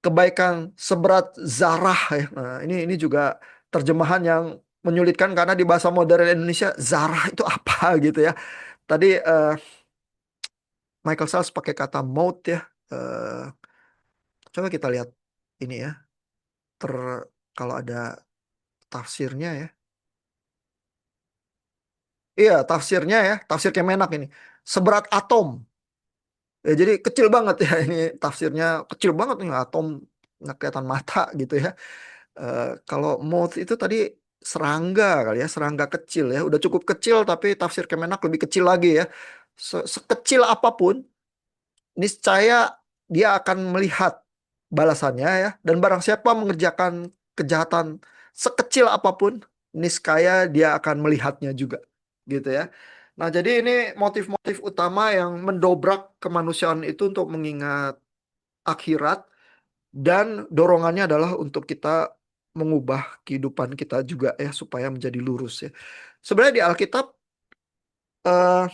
kebaikan seberat zarah ya nah, ini juga terjemahan yang menyulitkan karena di bahasa modern Indonesia zarah itu apa gitu ya tadi Michael Sells pakai kata maut ya. Eh, Coba kita lihat ini ya. Ter Kalau ada tafsirnya ya. Iya, tafsirnya ya. Tafsir Kemenak ini. Seberat atom. Ya, jadi kecil banget ya ini tafsirnya kecil banget nih atom nggak kelihatan mata gitu ya. Kalau maut itu tadi serangga kali ya, serangga kecil ya. Udah cukup kecil tapi tafsir Kemenak lebih kecil lagi ya. Sekecil apapun niscaya dia akan melihat balasannya ya dan barang siapa mengerjakan kejahatan sekecil apapun niscaya dia akan melihatnya juga gitu ya. Nah, jadi ini motif-motif utama yang mendobrak kemanusiaan itu untuk mengingat akhirat dan dorongannya adalah untuk kita mengubah kehidupan kita juga ya supaya menjadi lurus ya. Sebenarnya di Alkitab eh,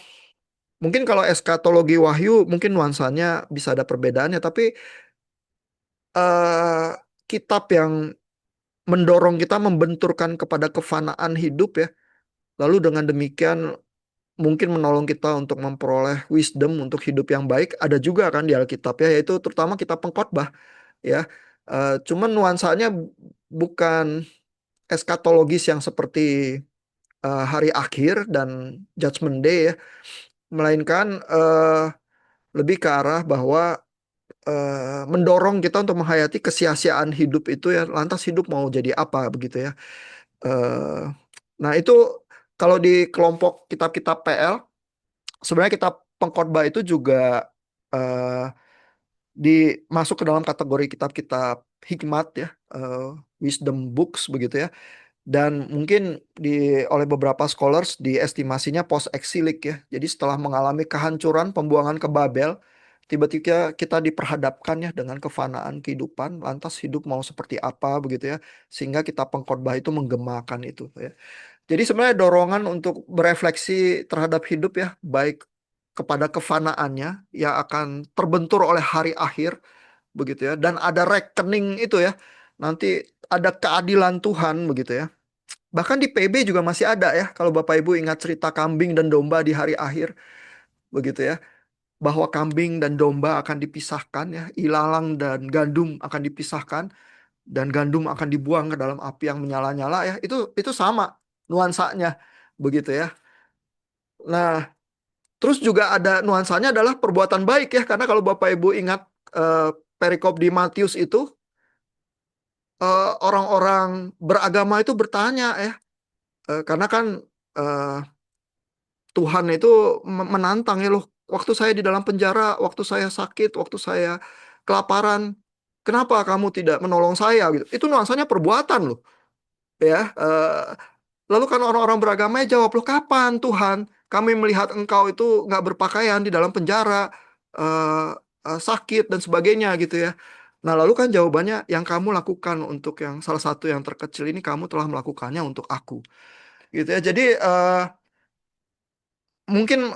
mungkin kalau eskatologi wahyu mungkin nuansanya bisa ada perbedaannya tapi eh, kitab yang mendorong kita membenturkan kepada kefanaan hidup ya. Lalu dengan demikian mungkin menolong kita untuk memperoleh wisdom untuk hidup yang baik ada juga kan di Alkitab ya yaitu terutama kitab Pengkhotbah ya. Cuman nuansanya bukan eskatologis yang seperti hari akhir dan judgment day ya, melainkan lebih ke arah bahwa mendorong kita untuk menghayati kesia-siaan hidup itu ya lantas hidup mau jadi apa begitu ya. Eh, nah itu kalau di kelompok kitab-kitab PL sebenarnya kitab Pengkhotbah itu juga eh, masuk ke dalam kategori kitab-kitab hikmat ya, wisdom books begitu ya. Dan mungkin oleh beberapa scholars diestimasinya post exilik ya. Jadi setelah mengalami kehancuran pembuangan ke Babel, tiba-tiba kita diperhadapkan ya dengan kefanaan kehidupan, lantas hidup mau seperti apa begitu ya. Sehingga kita Pengkhotbah itu menggemakan itu ya. Jadi sebenarnya dorongan untuk berefleksi terhadap hidup ya, baik kepada kefanaannya yang akan terbentur oleh hari akhir begitu ya, dan ada rekening itu ya, nanti ada keadilan Tuhan begitu ya. Bahkan di PB juga masih ada ya, kalau Bapak Ibu ingat cerita kambing dan domba di hari akhir begitu ya, bahwa kambing dan domba akan dipisahkan ya, ilalang dan gandum akan dipisahkan dan gandum akan dibuang ke dalam api yang menyala-nyala ya. Itu sama nuansanya begitu ya. Nah, Terus juga ada nuansanya adalah perbuatan baik ya, karena kalau Bapak Ibu ingat eh, perikop di Matius itu, orang-orang beragama itu bertanya ya, karena kan eh, Tuhan itu menantang ya loh, waktu saya di dalam penjara, waktu saya sakit, waktu saya kelaparan, kenapa kamu tidak menolong saya gitu. Itu nuansanya perbuatan loh ya. Lalu kan orang-orang beragamanya jawab, loh kapan Tuhan kami melihat engkau itu nggak berpakaian di dalam penjara, eh, sakit dan sebagainya gitu ya. Nah lalu kan jawabannya, yang kamu lakukan untuk yang salah satu yang terkecil ini, kamu telah melakukannya untuk aku. Gitu ya. Jadi mungkin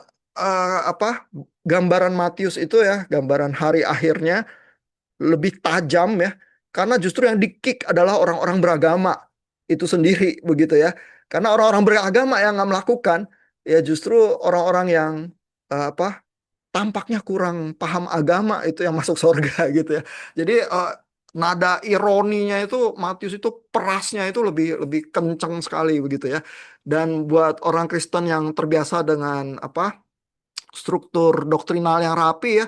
apa, gambaran Matius itu ya, gambaran hari akhirnya lebih tajam ya, karena justru yang di-kick adalah orang-orang beragama itu sendiri begitu ya. Karena orang-orang beragama yang nggak melakukan, ya justru orang-orang yang apa, tampaknya kurang paham agama itu yang masuk surga gitu ya. Jadi nada ironinya itu, Matius itu perasnya itu lebih lebih kencang sekali begitu ya. Dan buat orang Kristen yang terbiasa dengan apa, struktur doktrinal yang rapi ya,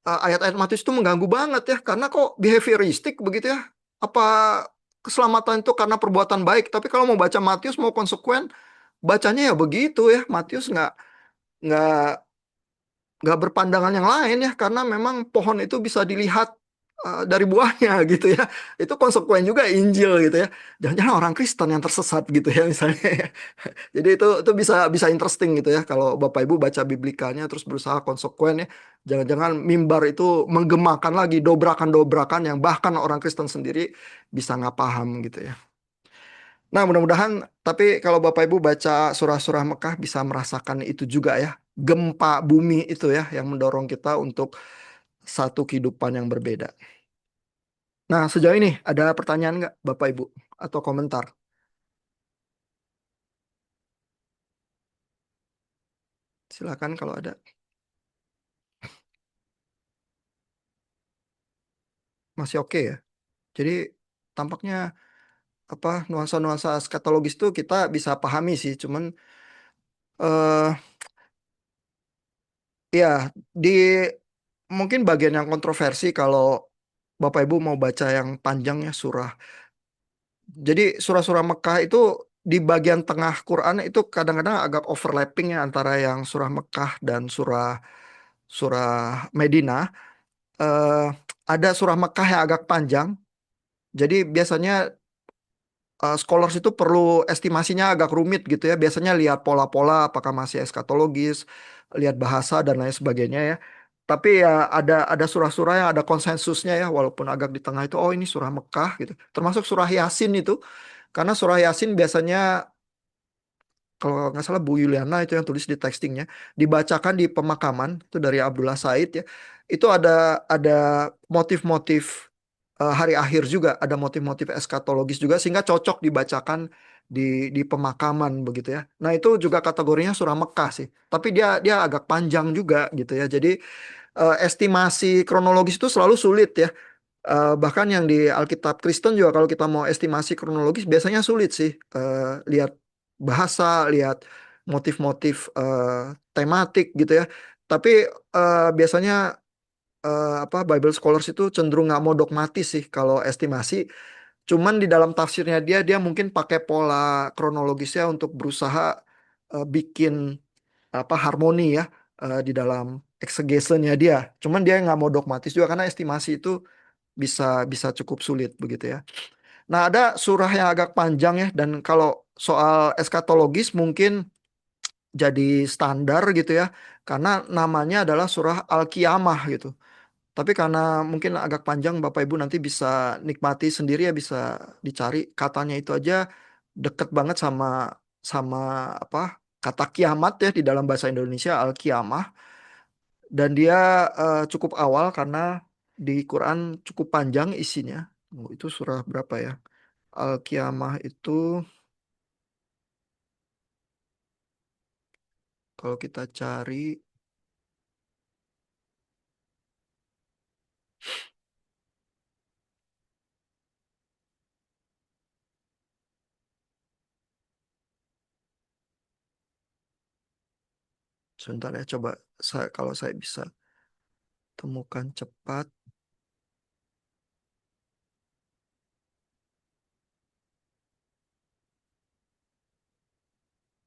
ayat-ayat Matius itu mengganggu banget ya, karena kok behavioristik begitu ya. Apa keselamatan itu karena perbuatan baik? Tapi kalau mau baca Matius, mau konsekuen, bacanya ya begitu ya. Matius nggak nggak berpandangan yang lain ya, karena memang pohon itu bisa dilihat dari buahnya gitu ya. Itu konsekuen juga Injil gitu ya. Jangan-jangan orang Kristen yang tersesat gitu ya misalnya ya. Jadi itu bisa bisa interesting gitu ya, kalau Bapak Ibu baca biblikanya terus berusaha konsekuen ya. Jangan-jangan mimbar itu menggemakan lagi dobrakan-dobrakan yang bahkan orang Kristen sendiri bisa nggak paham gitu ya. Nah, mudah-mudahan tapi kalau Bapak Ibu baca surah-surah Mekah bisa merasakan itu juga ya. Gempa bumi itu ya yang mendorong kita untuk satu kehidupan yang berbeda. Nah, sejauh ini ada pertanyaan nggak Bapak Ibu atau komentar? Silakan kalau ada. Masih oke ya. Jadi tampaknya apa, nuansa-nuansa eskatologis itu kita bisa pahami sih, cuman eh ya di mungkin bagian yang kontroversi kalau Bapak Ibu mau baca yang panjang ya surah. Jadi surah-surah Mekah itu di bagian tengah Quran itu kadang-kadang agak overlapping ya antara yang surah Mekah dan surah surah Medina. Eh ada surah Mekah yang agak panjang. Jadi biasanya scholars itu perlu estimasinya agak rumit gitu ya. Biasanya lihat pola-pola, apakah masih eskatologis, lihat bahasa dan lain sebagainya ya. Tapi ya ada surah-surah yang ada konsensusnya ya, walaupun agak di tengah itu, oh ini surah Mekah gitu. Termasuk surah Yasin itu, karena surah Yasin biasanya, kalau nggak salah Bu Yuliana itu yang tulis di textingnya, dibacakan di pemakaman itu dari Abdullah Said ya. Itu ada motif-motif hari akhir juga, ada motif-motif eskatologis juga sehingga cocok dibacakan di pemakaman begitu ya. Nah, itu juga kategorinya surah Mekah sih. Tapi dia dia agak panjang juga gitu ya. Jadi estimasi kronologis itu selalu sulit ya. Bahkan yang di Alkitab Kristen juga kalau kita mau estimasi kronologis biasanya sulit sih. Lihat bahasa, lihat motif-motif tematik gitu ya. Tapi biasanya apa, Bible scholars itu cenderung nggak mau dogmatis sih kalau estimasi. Cuman di dalam tafsirnya dia mungkin pakai pola kronologisnya untuk berusaha bikin apa, harmoni ya di dalam exegesennya dia. Cuman dia nggak mau dogmatis juga karena estimasi itu bisa bisa cukup sulit begitu ya. Nah, ada surah yang agak panjang ya, dan kalau soal eskatologis mungkin jadi standar gitu ya, karena namanya adalah surah Al-Qiyamah gitu. Tapi karena mungkin agak panjang, Bapak Ibu nanti bisa nikmati sendiri ya, bisa dicari katanya itu aja deket banget sama sama apa, kata kiamat ya di dalam bahasa Indonesia Al-Qiyamah. Dan dia cukup awal karena di Quran cukup panjang isinya. Oh, itu surah berapa ya? Al-Qiyamah itu kalau kita cari Sebentar ya, coba kalau saya bisa temukan cepat.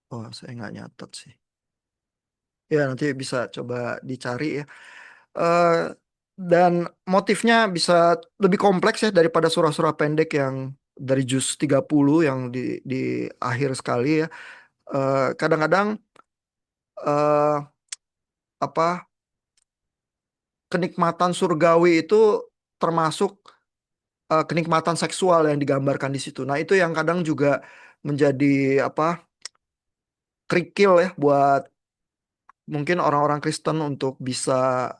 Oh, saya nggak nyatet sih. Ya, nanti bisa coba dicari ya. Eh, dan motifnya bisa lebih kompleks ya daripada surah-surah pendek yang dari juz 30 yang di akhir sekali ya. Kadang-kadang eh, apa kenikmatan surgawi itu termasuk kenikmatan seksual yang digambarkan di situ. Nah, itu yang kadang juga menjadi apa kerikil ya buat mungkin orang-orang Kristen untuk bisa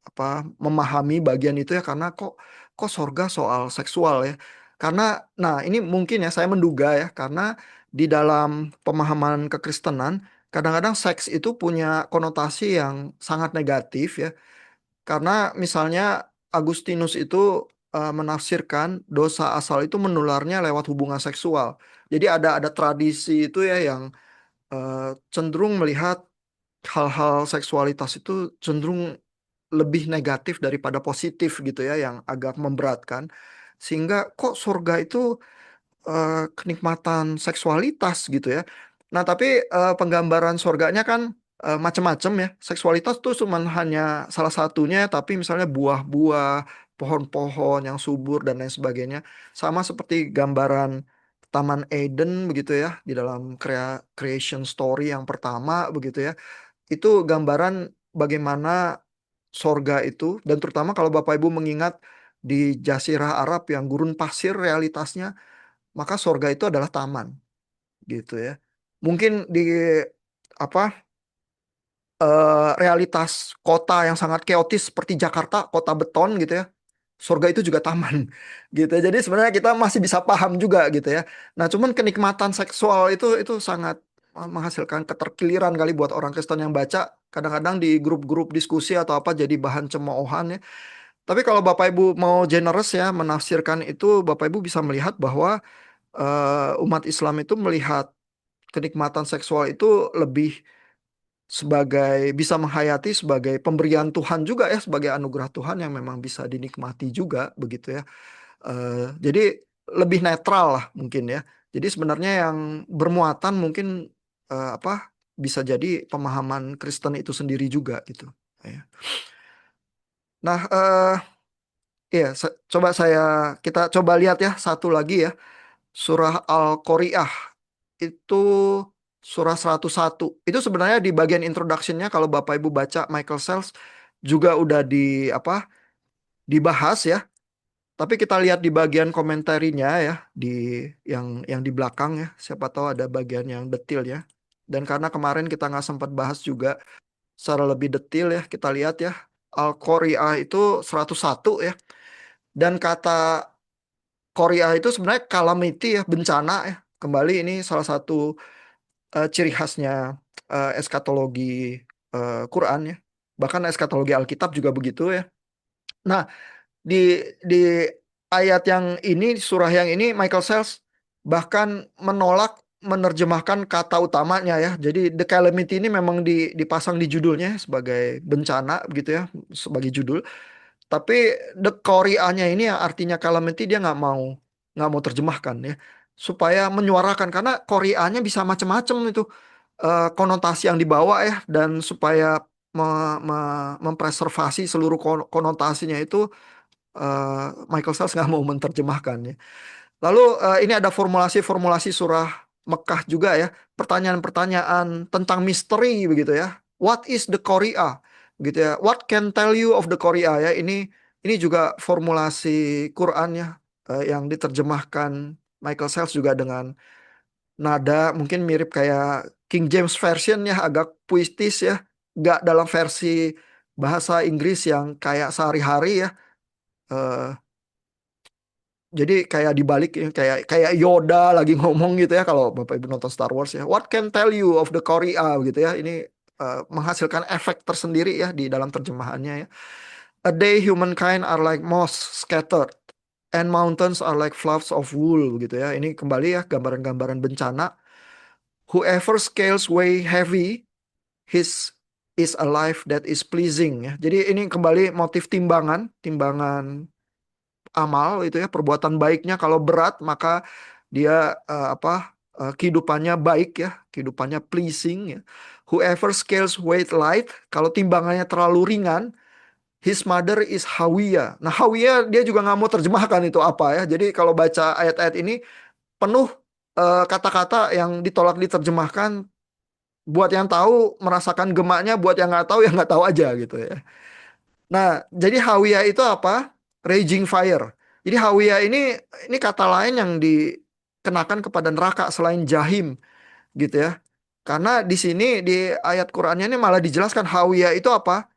apa memahami bagian itu ya karena kok kok sorga soal seksual ya. Karena nah ini mungkin ya saya menduga ya karena di dalam pemahaman kekristenan kadang-kadang seks itu punya konotasi yang sangat negatif ya. Karena misalnya Agustinus itu menafsirkan dosa asal itu menularnya lewat hubungan seksual. Jadi ada tradisi itu ya yang cenderung melihat hal-hal seksualitas itu cenderung lebih negatif daripada positif gitu ya, yang agak memberatkan. Sehingga kok surga itu kenikmatan seksualitas gitu ya. Nah, tapi penggambaran surganya kan macam-macam ya. Seksualitas tuh cuman hanya salah satunya, tapi misalnya buah-buah, pohon-pohon yang subur dan lain sebagainya. Sama seperti gambaran Taman Eden begitu ya, di dalam creation story yang pertama begitu ya. Itu gambaran bagaimana sorga itu, dan terutama kalau Bapak Ibu mengingat di Jazirah Arab yang gurun pasir realitasnya, maka sorga itu adalah taman gitu ya. Mungkin di apa realitas kota yang sangat keotis seperti Jakarta, kota beton gitu ya. Surga itu juga taman gitu ya. Jadi sebenarnya kita masih bisa paham juga gitu ya. Nah, cuman kenikmatan seksual itu sangat menghasilkan keterkeliran kali buat orang Kristen yang baca. Kadang-kadang di grup-grup diskusi atau apa jadi bahan cemoohan ya. Tapi kalau Bapak Ibu mau generous ya menafsirkan itu, Bapak Ibu bisa melihat bahwa umat Islam itu melihat kenikmatan seksual itu lebih sebagai bisa menghayati sebagai pemberian Tuhan juga ya, sebagai anugerah Tuhan yang memang bisa dinikmati juga begitu ya. Jadi lebih netral lah mungkin ya. Jadi sebenarnya yang bermuatan mungkin apa bisa jadi pemahaman Kristen itu sendiri juga gitu. Ya. Nah, iya, coba kita coba lihat ya satu lagi ya, surah Al-Qari'ah itu surah 101. Itu sebenarnya di bagian introduction-nya kalau Bapak Ibu baca Michael Sells juga udah apa dibahas ya. Tapi kita lihat di bagian komentarinya ya, di yang di belakang ya. Siapa tahu ada bagian yang detail ya. Dan karena kemarin kita nggak sempat bahas juga secara lebih detail ya, kita lihat ya. Al-Qari'ah itu 101 ya. Dan kata Qari'ah itu sebenarnya calamity ya, bencana ya. Kembali ini salah satu ciri khasnya eskatologi Quran ya. Bahkan eskatologi Alkitab juga begitu ya. Nah, di di ayat yang ini, surah yang ini, Michael Sells bahkan menolak menerjemahkan kata utamanya ya. Jadi the calamity ini memang dipasang di judulnya sebagai bencana begitu ya, sebagai judul. Tapi the Koreanya ini yang artinya calamity dia nggak mau terjemahkan ya, supaya menyuarakan karena Koreanya bisa macam-macam itu konotasi yang dibawa ya, dan supaya mempreservasi seluruh konotasinya itu Michael Sells nggak mau menerjemahkan ya. Lalu ini ada formulasi-formulasi surah Mekah juga ya, pertanyaan-pertanyaan tentang misteri begitu ya. What is the Korea? Gitu ya. What can tell you of the Korea ya? Ini juga formulasi Quran ya yang diterjemahkan Michael Sells juga dengan nada mungkin mirip kayak King James Version ya, agak puitis ya. Nggak dalam versi bahasa Inggris yang kayak sehari-hari ya. Eh, Jadi kayak dibalik ya, kayak kayak Yoda lagi ngomong gitu ya kalau Bapak Ibu nonton Star Wars ya. What can tell you of the Korea gitu ya. Ini menghasilkan efek tersendiri ya di dalam terjemahannya ya. A day humankind are like moss scattered and mountains are like fluffs of wool gitu ya. Ini kembali ya gambaran-gambaran bencana. Whoever scales way heavy his is a life that is pleasing ya. Jadi ini kembali motif timbangan, timbangan amal itu ya, perbuatan baiknya kalau berat maka dia kehidupannya baik ya, kehidupannya pleasing ya. Whoever scales weight light, kalau timbangannya terlalu ringan, his mother is Hawiya. Nah, Hawiya dia juga nggak mau terjemahkan itu apa ya. Jadi kalau baca ayat-ayat ini penuh kata-kata yang ditolak diterjemahkan. Buat yang tahu merasakan gemaknya, buat yang nggak tahu ya nggak tahu aja gitu ya. Nah, jadi Hawiya itu apa? Raging fire. Jadi Hawiya ini kata lain yang dikenakan kepada neraka selain Jahim gitu ya. Karena di sini di ayat Qur'annya ini malah dijelaskan Hawiya itu apa?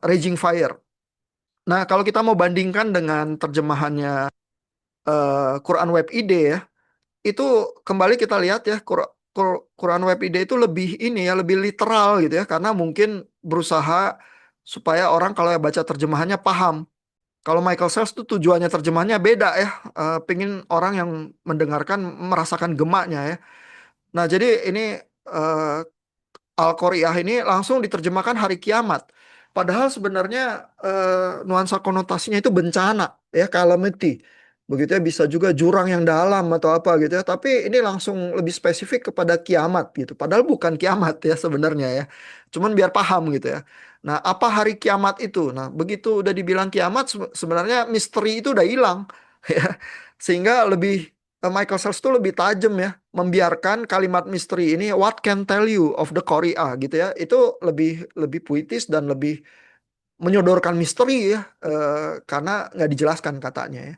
Raging fire. Nah, kalau kita mau bandingkan dengan terjemahannya Quran Web ID ya, itu kembali kita lihat ya Quran Web ID itu lebih ini ya, lebih literal gitu ya, karena mungkin berusaha supaya orang kalau ya baca terjemahannya paham. Kalau Michael Sells tuh tujuannya terjemahannya beda ya, pengen orang yang mendengarkan merasakan gemaknya ya. Nah, jadi ini eh, Al-Qari'ah ini langsung diterjemahkan hari kiamat. Padahal sebenarnya nuansa konotasinya itu bencana, ya, calamity. Begitu ya, bisa juga jurang yang dalam atau apa gitu ya. Tapi ini langsung lebih spesifik kepada kiamat gitu. Padahal bukan kiamat ya sebenarnya ya. Cuman biar paham gitu ya. Nah, apa hari kiamat itu? Nah, begitu udah dibilang kiamat, sebenarnya misteri itu udah hilang. Ya. Sehingga lebih Michael Sells itu lebih tajam ya, membiarkan kalimat misteri ini what can tell you of the Korea gitu ya, itu lebih lebih puitis dan lebih menyodorkan misteri ya, karena nggak dijelaskan katanya ya.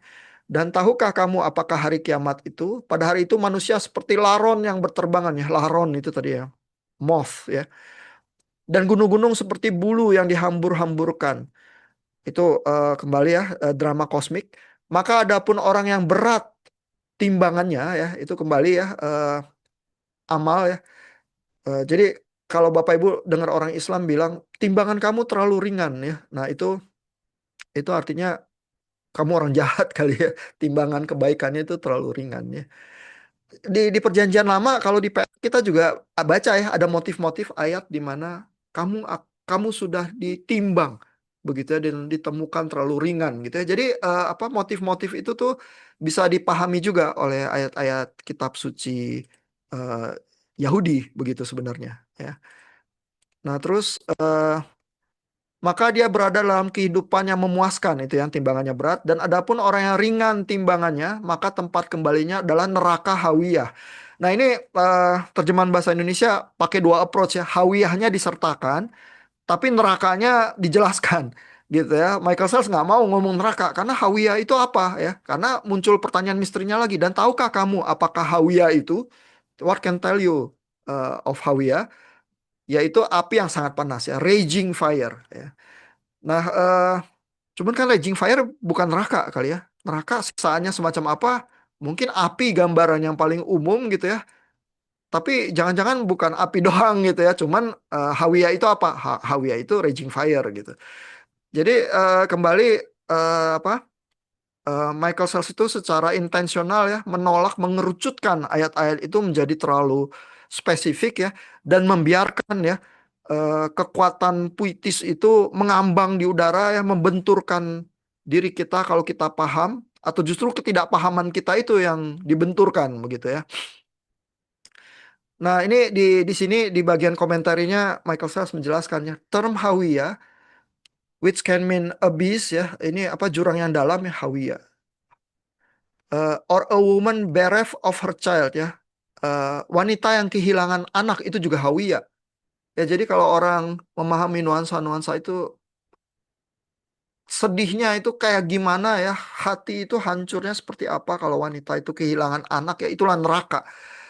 Dan tahukah kamu apakah hari kiamat itu? Pada hari itu manusia seperti laron yang berterbangan ya, laron itu tadi ya, moth ya, dan gunung-gunung seperti bulu yang dihambur-hamburkan. Itu kembali ya, drama kosmik. Maka adapun orang yang berat timbangannya ya, itu kembali ya, amal ya. Jadi kalau Bapak Ibu dengar orang Islam bilang timbangan kamu terlalu ringan ya. Nah, itu artinya kamu orang jahat kali ya. Timbangan kebaikannya itu terlalu ringan ya. Di perjanjian lama kalau di PL kita juga baca ya, ada motif-motif ayat di mana kamu sudah ditimbang begitu ya, dan ditemukan terlalu ringan gitu ya. Jadi motif-motif itu tuh bisa dipahami juga oleh ayat-ayat kitab suci eh, Yahudi begitu sebenarnya ya. Nah, terus maka dia berada dalam kehidupan yang memuaskan, itu yang timbangannya berat. Dan adapun orang yang ringan timbangannya, maka tempat kembalinya adalah neraka hawiyah. Nah, ini terjemahan bahasa Indonesia pakai dua approach ya. Hawiyahnya disertakan, tapi nerakanya dijelaskan gitu ya. Michael Sells nggak mau ngomong neraka karena hawiyah itu apa ya? Karena muncul pertanyaan misterinya lagi. Dan tahukah kamu apakah hawiyah itu? What can tell you of hawiyah? Yaitu api yang sangat panas ya, raging fire ya. Nah, cuman kan raging fire bukan neraka kali ya. Neraka siksaannya semacam apa? Mungkin api gambaran yang paling umum gitu ya. Tapi jangan-jangan bukan api doang gitu ya. Cuman Hawiyah itu apa? Hawiyah itu raging fire gitu. Jadi kembali apa? Michael Sells itu secara intensional ya menolak mengerucutkan ayat-ayat itu menjadi terlalu spesifik ya, dan membiarkan ya kekuatan puitis itu mengambang di udara ya, membenturkan diri kita kalau kita paham, atau justru ketidakpahaman kita itu yang dibenturkan begitu ya. Nah, ini di sini di bagian komentarinya Michael Sells menjelaskannya, term Hawiyah which can mean abyss ya, ini apa, jurang yang dalam ya, Hawiyah. Or a woman bereft of her child ya. Wanita yang kehilangan anak itu juga hawiyah. Ya, jadi kalau orang memahami nuansa-nuansa itu, sedihnya itu kayak gimana ya, hati itu hancurnya seperti apa kalau wanita itu kehilangan anak ya, itulah neraka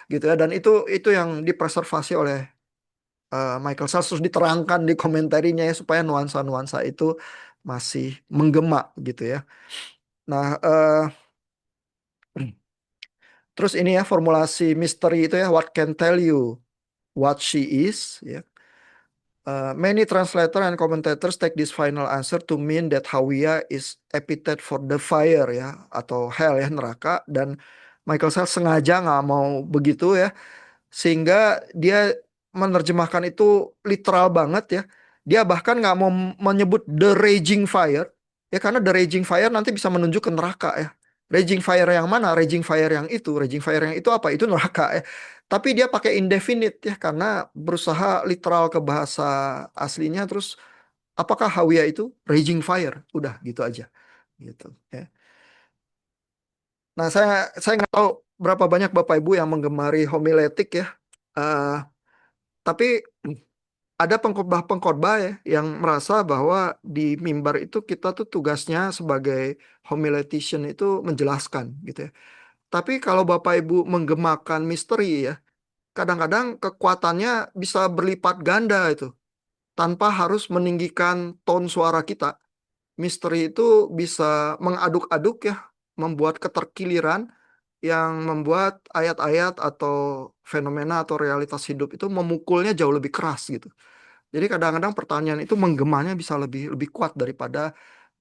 gitu ya. Dan itu yang dipreservasi oleh Michael Sells, terus diterangkan di komentarinya ya, supaya nuansa-nuansa itu masih menggema gitu ya. Nah, terus ini ya formulasi misteri itu ya, what can tell you what she is ya. Many translator and commentators take this final answer to mean that Hawiyah is epithet for the fire ya, atau hell ya, neraka. Dan Michael Sells sengaja nggak mau begitu ya, sehingga dia menerjemahkan itu literal banget ya. Dia bahkan nggak mau menyebut the raging fire ya, karena the raging fire nanti bisa menunjuk ke neraka ya. Raging fire yang mana? Raging fire yang itu. Raging fire yang itu apa? Itu neraka ya. Tapi dia pakai indefinite ya, karena berusaha literal ke bahasa aslinya. Terus apakah Hawiyah itu raging fire? Udah gitu aja gitu ya. Nah, saya nggak tahu berapa banyak Bapak Ibu yang menggemari homiletik ya. Eh, tapi ada pengkhotbah-pengkhotbah ya yang merasa bahwa di mimbar itu kita tuh tugasnya sebagai homiletician itu menjelaskan gitu ya. Tapi kalau Bapak Ibu menggemakan misteri ya, kadang-kadang kekuatannya bisa berlipat ganda itu tanpa harus meninggikan tone suara kita. Misteri itu bisa mengaduk-aduk ya, membuat keterkiliran yang membuat ayat-ayat atau fenomena atau realitas hidup itu memukulnya jauh lebih keras gitu. Jadi kadang-kadang pertanyaan itu menggemanya bisa lebih lebih kuat daripada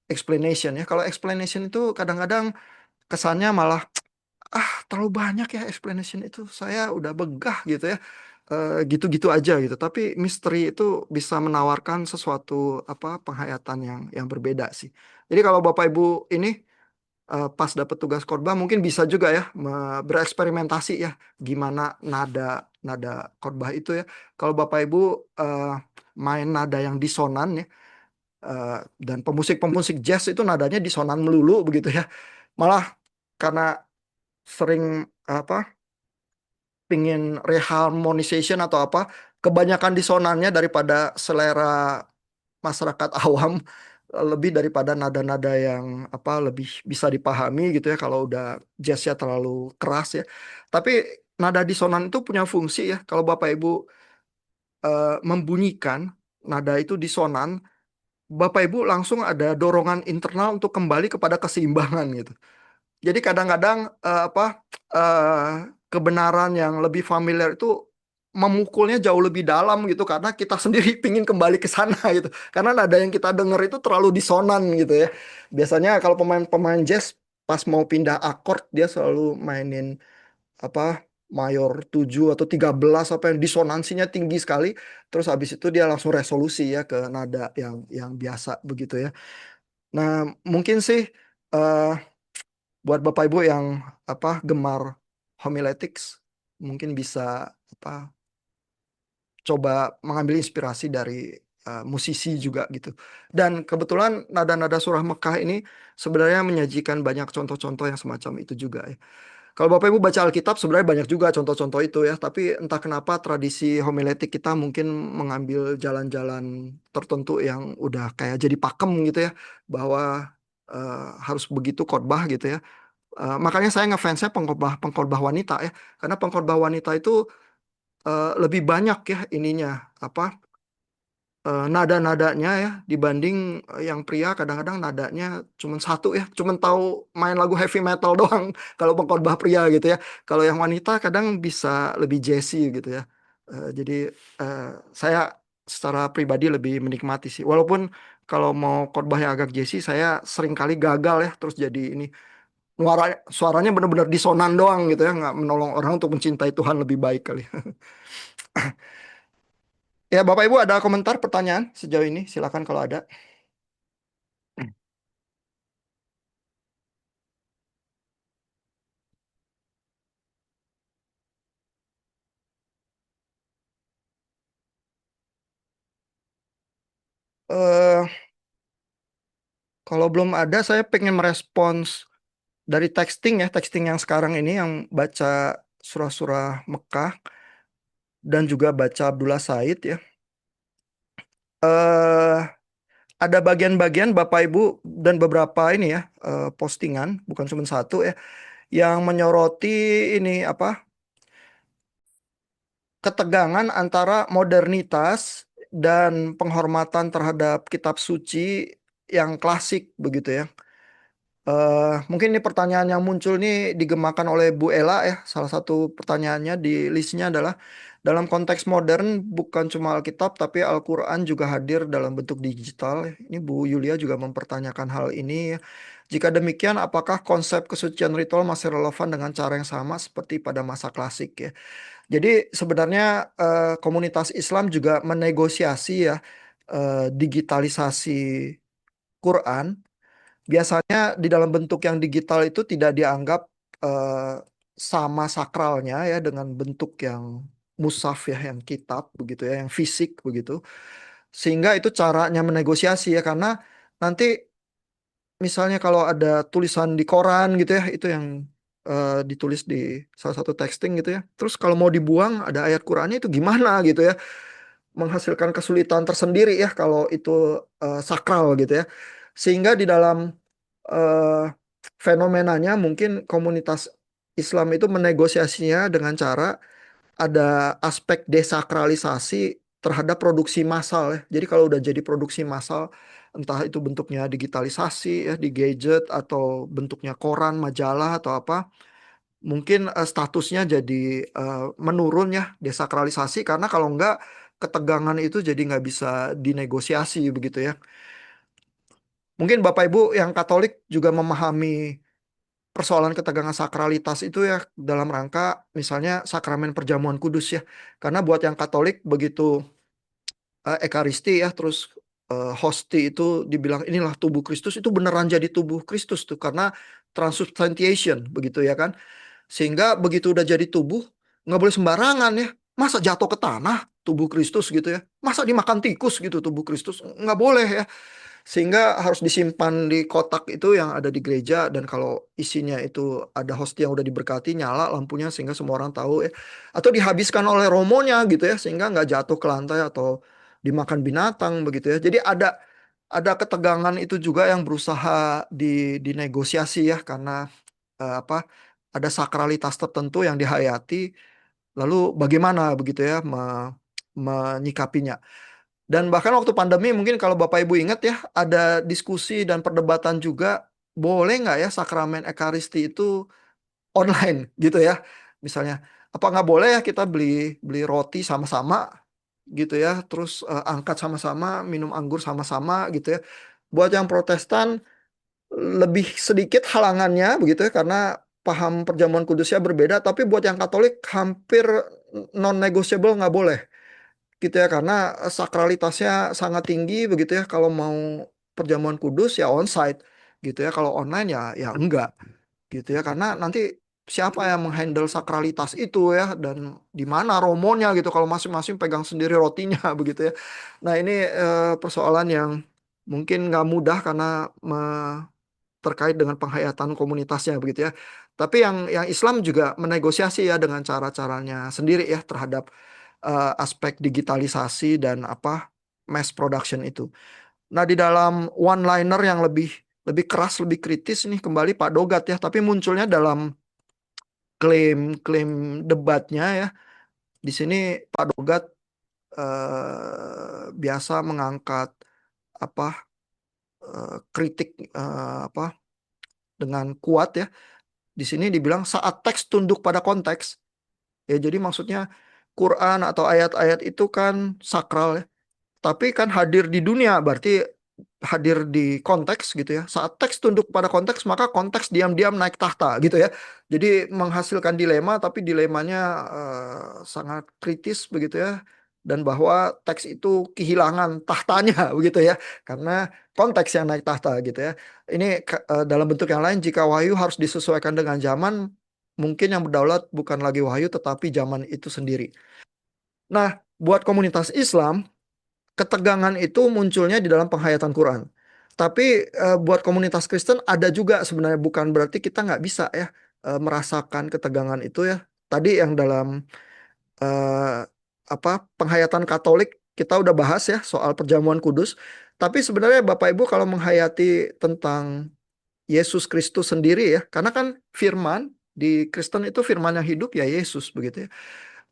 explanation ya. Kalau explanation itu kadang-kadang kesannya malah terlalu banyak ya explanation itu. Saya udah begah gitu ya. Gitu-gitu aja gitu. Tapi misteri itu bisa menawarkan sesuatu apa penghayatan yang berbeda sih. Jadi kalau Bapak Ibu ini pas dapat tugas khotbah mungkin bisa juga ya bereksperimentasi ya gimana nada nada khotbah itu ya. Kalau Bapak Ibu eh, main nada yang disonan ya, eh, dan pemusik-pemusik jazz itu nadanya disonan melulu begitu ya. Malah karena sering apa pingin reharmonization atau apa, kebanyakan disonannya daripada selera masyarakat awam, lebih daripada nada-nada yang apa lebih bisa dipahami gitu ya kalau udah jazznya terlalu keras ya. Tapi nada disonan itu punya fungsi ya. Kalau Bapak Ibu membunyikan nada itu disonan, Bapak Ibu langsung ada dorongan internal untuk kembali kepada keseimbangan gitu. Jadi kadang-kadang eh, kebenaran yang lebih familiar itu memukulnya jauh lebih dalam gitu karena kita sendiri pingin kembali ke sana gitu. Karena nada yang kita dengar itu terlalu disonan gitu ya. Biasanya kalau pemain-pemain jazz pas mau pindah akord dia selalu mainin apa mayor 7 atau 13 apa yang disonansinya tinggi sekali, terus habis itu dia langsung resolusi ya ke nada yang biasa begitu ya. Nah, mungkin sih eh, buat Bapak Ibu yang apa gemar homiletics mungkin bisa apa coba mengambil inspirasi dari musisi juga gitu. Dan kebetulan nada-nada surah Mekah ini sebenarnya menyajikan banyak contoh-contoh yang semacam itu juga ya. Kalau Bapak Ibu baca Alkitab sebenarnya banyak juga contoh-contoh itu ya, tapi entah kenapa tradisi homiletik kita mungkin mengambil jalan-jalan tertentu yang udah kayak jadi pakem gitu ya, bahwa harus begitu khotbah gitu ya. Makanya saya ngefansnya pengkhotbah wanita ya, karena pengkhotbah wanita itu lebih banyak ya ininya apa nada-nadanya ya dibanding yang pria kadang-kadang nadanya cuma satu ya, cuma tahu main lagu heavy metal doang kalau pengkhotbah pria gitu ya. Kalau yang wanita kadang bisa lebih jazzy gitu ya. Jadi eh, saya secara pribadi lebih menikmati sih. Walaupun kalau mau khotbah yang agak jazzy saya sering kali gagal ya, terus jadi ini suaranya benar-benar disonan doang gitu ya, nggak menolong orang untuk mencintai Tuhan lebih baik kali. Ya, Bapak Ibu ada komentar, pertanyaan sejauh ini? Silakan kalau ada. eh Kalau belum ada, saya pengen merespons dari texting ya, texting yang sekarang ini yang baca surah-surah Mekah dan juga baca Abdullah Said ya. eh ada bagian-bagian Bapak Ibu dan beberapa ini ya postingan, bukan cuma satu ya, yang menyoroti ini apa ketegangan antara modernitas dan penghormatan terhadap kitab suci yang klasik begitu ya. Mungkin ini pertanyaan yang muncul nih digemakan oleh Bu Ella ya. Salah satu pertanyaannya di listnya adalah dalam konteks modern bukan cuma Alkitab tapi Al-Quran juga hadir dalam bentuk digital. Ini Bu Yulia juga mempertanyakan hal ini ya. Jika demikian, apakah konsep kesucian ritual masih relevan dengan cara yang sama seperti pada masa klasik ya? Jadi sebenarnya komunitas Islam juga menegosiasi ya digitalisasi Quran. Biasanya di dalam bentuk yang digital itu tidak dianggap eh, sama sakralnya ya dengan bentuk yang mushaf ya, yang kitab begitu ya, yang fisik begitu. Sehingga itu caranya menegosiasi ya, karena nanti misalnya kalau ada tulisan di koran gitu ya, itu yang ditulis di salah satu texting gitu ya. Terus kalau mau dibuang ada ayat Qurannya itu gimana gitu ya, menghasilkan kesulitan tersendiri ya kalau itu sakral gitu ya. Sehingga di dalam eh, fenomenanya mungkin komunitas Islam itu menegosiasinya dengan cara ada aspek desakralisasi terhadap produksi massal ya. Jadi kalau udah jadi produksi massal, entah itu bentuknya digitalisasi ya di gadget atau bentuknya koran, majalah atau apa, mungkin statusnya jadi menurun ya, desakralisasi, karena kalau enggak ketegangan itu jadi nggak bisa dinegosiasi begitu ya. Mungkin Bapak Ibu yang Katolik juga memahami persoalan ketegangan sakralitas itu ya dalam rangka misalnya sakramen perjamuan kudus ya. Karena buat yang Katolik begitu Ekaristi ya, terus hosti itu dibilang inilah tubuh Kristus, itu beneran jadi tubuh Kristus tuh karena transubstantiation begitu ya kan. Sehingga begitu udah jadi tubuh, nggak boleh sembarangan ya. Masa jatuh ke tanah tubuh Kristus gitu ya? Masa dimakan tikus gitu tubuh Kristus? Nggak boleh ya. Sehingga harus disimpan di kotak itu yang ada di gereja, dan kalau isinya itu ada hosti yang udah diberkati, nyala lampunya sehingga semua orang tahu ya. Atau dihabiskan oleh romonya gitu ya, sehingga nggak jatuh ke lantai atau dimakan binatang begitu ya. Jadi ada ketegangan itu juga yang berusaha dinegosiasi ya, karena apa, ada sakralitas tertentu yang dihayati, lalu bagaimana begitu ya menyikapinya. Dan bahkan waktu pandemi mungkin kalau Bapak Ibu ingat ya, ada diskusi dan perdebatan juga, boleh nggak ya sakramen Ekaristi itu online gitu ya. Misalnya, apa nggak boleh ya kita beli beli roti sama-sama gitu ya, terus angkat sama-sama, minum anggur sama-sama gitu ya. Buat yang Protestan lebih sedikit halangannya begitu ya, karena paham perjamuan kudusnya berbeda, tapi buat yang Katolik hampir non-negotiable, nggak boleh gitu ya, karena sakralitasnya sangat tinggi begitu ya. Kalau mau perjamuan kudus ya onsite gitu ya, kalau online ya enggak gitu ya, karena nanti siapa yang menghandle sakralitas itu ya, dan di mana romonya gitu kalau masing-masing pegang sendiri rotinya begitu ya. Nah ini persoalan yang mungkin nggak mudah karena terkait dengan penghayatan komunitasnya begitu ya. Tapi yang Islam juga menegosiasi ya dengan cara-caranya sendiri ya terhadap aspek digitalisasi dan apa, mass production itu. Nah, di dalam one liner yang lebih lebih keras, lebih kritis nih kembali Pak Dogat ya, tapi munculnya dalam klaim-klaim debatnya ya. Di sini Pak Dogat biasa mengangkat apa, kritik apa dengan kuat ya. Di sini dibilang saat teks tunduk pada konteks. Ya, jadi maksudnya Quran atau ayat-ayat itu kan sakral ya. Tapi kan hadir di dunia, berarti hadir di konteks gitu ya. Saat teks tunduk pada konteks, maka konteks diam-diam naik tahta gitu ya. Jadi menghasilkan dilema, tapi dilemanya sangat kritis begitu ya. Dan bahwa teks itu kehilangan tahtanya begitu ya. Karena konteks yang naik tahta gitu ya. Ini dalam bentuk yang lain, jika wahyu harus disesuaikan dengan zaman, mungkin yang berdaulat bukan lagi wahyu, tetapi zaman itu sendiri. Nah, buat komunitas Islam, ketegangan itu munculnya di dalam penghayatan Quran. Tapi buat komunitas Kristen ada juga sebenarnya, bukan berarti kita nggak bisa ya merasakan ketegangan itu ya. Tadi yang dalam eh, apa, penghayatan Katolik kita udah bahas ya soal perjamuan kudus. Tapi sebenarnya Bapak Ibu kalau menghayati tentang Yesus Kristus sendiri ya, karena kan firman di Kristen itu firman yang hidup ya Yesus begitu ya.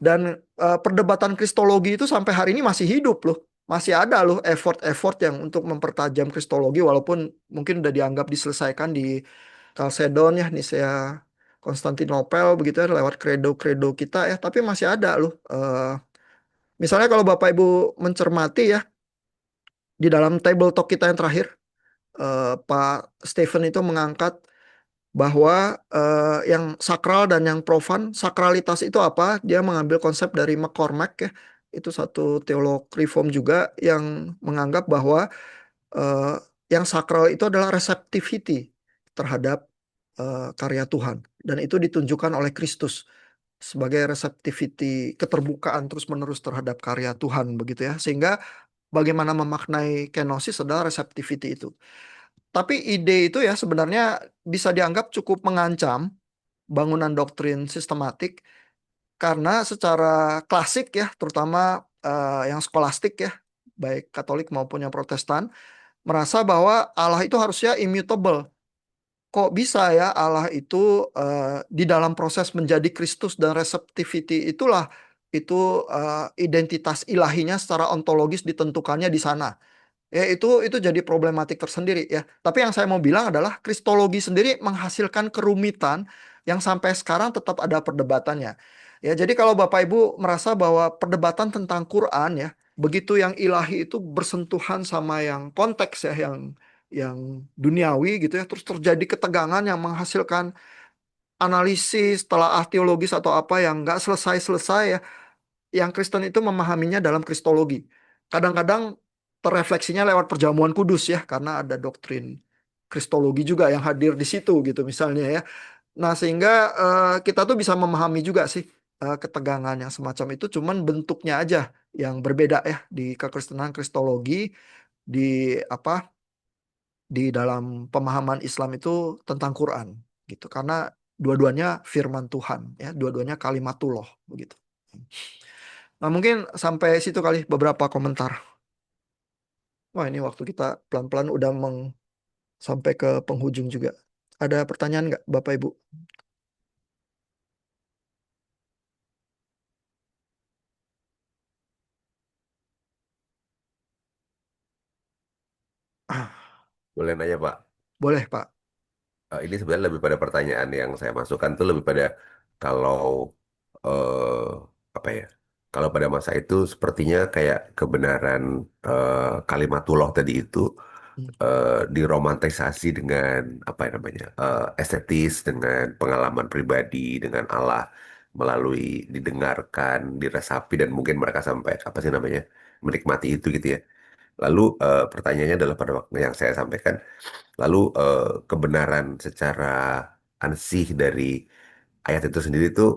Dan perdebatan kristologi itu sampai hari ini masih hidup loh. masih ada loh effort-effort yang untuk mempertajam kristologi walaupun mungkin udah dianggap diselesaikan di Chalcedon ya, Nisea, Konstantinopel begitu ya lewat kredo-kredo kita ya, tapi masih ada loh. Misalnya kalau Bapak Ibu mencermati ya di dalam table talk kita yang terakhir, Pak Stephen itu mengangkat bahwa yang sakral dan yang profan, sakralitas itu apa? Dia mengambil konsep dari McCormack ya, itu satu teolog reform juga yang menganggap bahwa eh, yang sakral itu adalah receptivity terhadap karya Tuhan, dan itu ditunjukkan oleh Kristus sebagai receptivity, keterbukaan terus-menerus terhadap karya Tuhan begitu ya, sehingga bagaimana memaknai kenosis adalah receptivity itu. Tapi ide itu ya sebenarnya bisa dianggap cukup mengancam bangunan doktrin sistematik karena secara klasik ya, terutama yang skolastik ya, baik Katolik maupun yang Protestan, merasa bahwa Allah itu harusnya immutable. Kok bisa ya Allah itu di dalam proses menjadi Kristus dan receptivity itulah itu identitas ilahinya secara ontologis ditentukannya di sana. Ya itu jadi problematik tersendiri ya. Tapi yang saya mau bilang adalah kristologi sendiri menghasilkan kerumitan yang sampai sekarang tetap ada perdebatannya. Ya, jadi kalau Bapak Ibu merasa bahwa perdebatan tentang Quran ya, begitu yang ilahi itu bersentuhan sama yang konteks ya, yang duniawi gitu ya, terus terjadi ketegangan yang menghasilkan analisis, telaah teologis atau apa yang nggak selesai-selesai ya, yang Kristen itu memahaminya dalam kristologi. Kadang-kadang terefleksinya lewat perjamuan kudus ya, karena ada doktrin kristologi juga yang hadir di situ gitu misalnya ya. Nah, sehingga kita tuh bisa memahami juga sih ketegangan yang semacam itu, cuman bentuknya aja yang berbeda ya di kekristenan kristologi, di apa di dalam pemahaman Islam itu tentang Quran gitu. Karena dua-duanya firman Tuhan ya, dua-duanya kalimatullah begitu. Nah, mungkin sampai situ kali beberapa komentar. Wah, ini waktu kita pelan-pelan udah sampai ke penghujung juga. Ada pertanyaan nggak, Bapak Ibu? Ah, Boleh nanya Pak? boleh, Pak. Ini sebenarnya lebih pada pertanyaan yang saya masukkan tuh lebih pada kalau eh, apa ya? Kalau pada masa itu sepertinya kayak kebenaran kalimatullah tadi itu Hmm. diromantisasi dengan apa ya namanya estetis dengan pengalaman pribadi dengan Allah melalui didengarkan, diresapi dan mungkin mereka sampai apa sih namanya menikmati itu gitu ya. Lalu pertanyaannya adalah pada waktu yang saya sampaikan. Lalu kebenaran secara ansih dari ayat itu sendiri tuh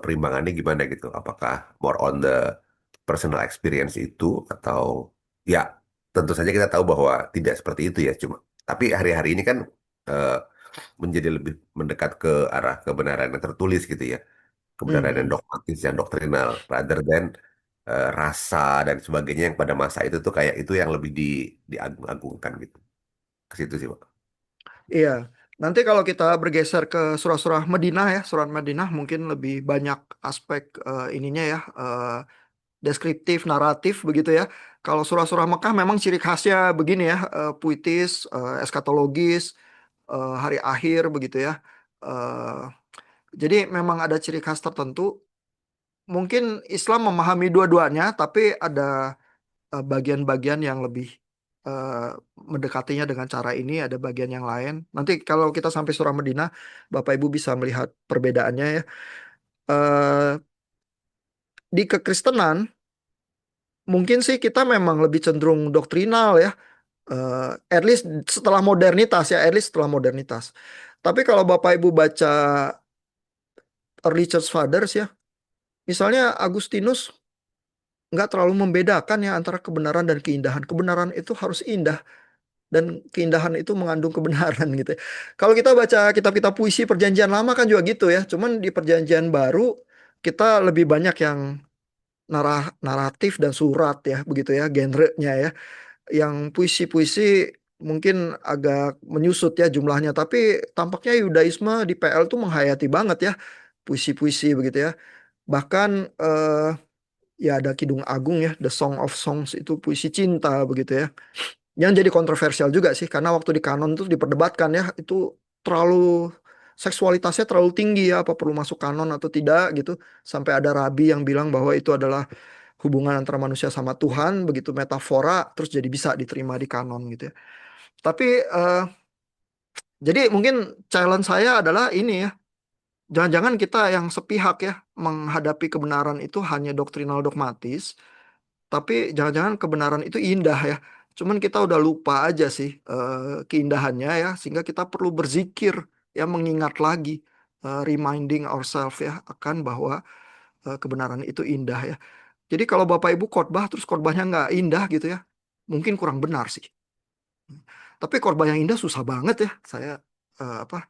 perimbangannya gimana gitu? Apakah more on the personal experience itu atau ya tentu saja kita tahu bahwa tidak seperti itu ya cuma tapi hari-hari ini kan eh, menjadi lebih mendekat ke arah kebenaran yang tertulis gitu ya, kebenaran yang Hmm. dogmatis yang doktrinal rather than rasa dan sebagainya yang pada masa itu tuh kayak itu yang lebih diagung-agungkan gitu ke situ sih Pak. Iya. Nanti kalau kita bergeser ke surah-surah Madinah ya, surah Madinah mungkin lebih banyak aspek ininya ya, deskriptif, naratif begitu ya. Kalau surah-surah Mekah memang ciri khasnya begini ya, puitis, eskatologis, hari akhir begitu ya. Eh, jadi memang ada ciri khas tertentu. Mungkin Islam memahami dua-duanya, tapi ada bagian-bagian yang lebih eh, mendekatinya dengan cara ini, ada bagian yang lain. Nanti kalau kita sampai surah Madinah, Bapak Ibu bisa melihat perbedaannya ya. Eh, di kekristenan, mungkin sih kita memang lebih cenderung doktrinal ya. At least setelah modernitas ya, at least setelah modernitas. Tapi kalau Bapak Ibu baca early church fathers ya, misalnya Agustinus nggak terlalu membedakan ya antara kebenaran dan keindahan. Kebenaran itu harus indah dan keindahan itu mengandung kebenaran gitu ya. Kalau kita baca kitab-kitab puisi Perjanjian Lama kan juga gitu ya. Cuman di Perjanjian Baru kita lebih banyak yang naratif dan surat ya, begitu ya genrenya ya. Yang puisi-puisi mungkin agak menyusut ya jumlahnya, tapi tampaknya Yudaisme di PL tuh menghayati banget ya puisi-puisi begitu ya. Bahkan ya ada Kidung Agung ya, The Song of Songs itu puisi cinta begitu ya. Yang jadi kontroversial juga sih karena waktu di kanon tuh diperdebatkan ya itu terlalu seksualitasnya terlalu tinggi ya apa perlu masuk kanon atau tidak gitu. Sampai ada rabi yang bilang bahwa itu adalah hubungan antara manusia sama Tuhan begitu metafora terus jadi bisa diterima di kanon gitu ya. Tapi jadi mungkin challenge saya adalah ini ya. Jangan-jangan kita yang sepihak ya menghadapi kebenaran itu hanya doktrinal dogmatis, tapi jangan-jangan kebenaran itu indah ya. Cuman kita udah lupa aja sih keindahannya ya, sehingga kita perlu berzikir ya mengingat lagi, reminding ourselves ya akan bahwa kebenaran itu indah ya. Jadi kalau Bapak Ibu khotbah terus khotbahnya nggak indah gitu ya, mungkin kurang benar sih. Tapi khotbah yang indah susah banget ya. Apa?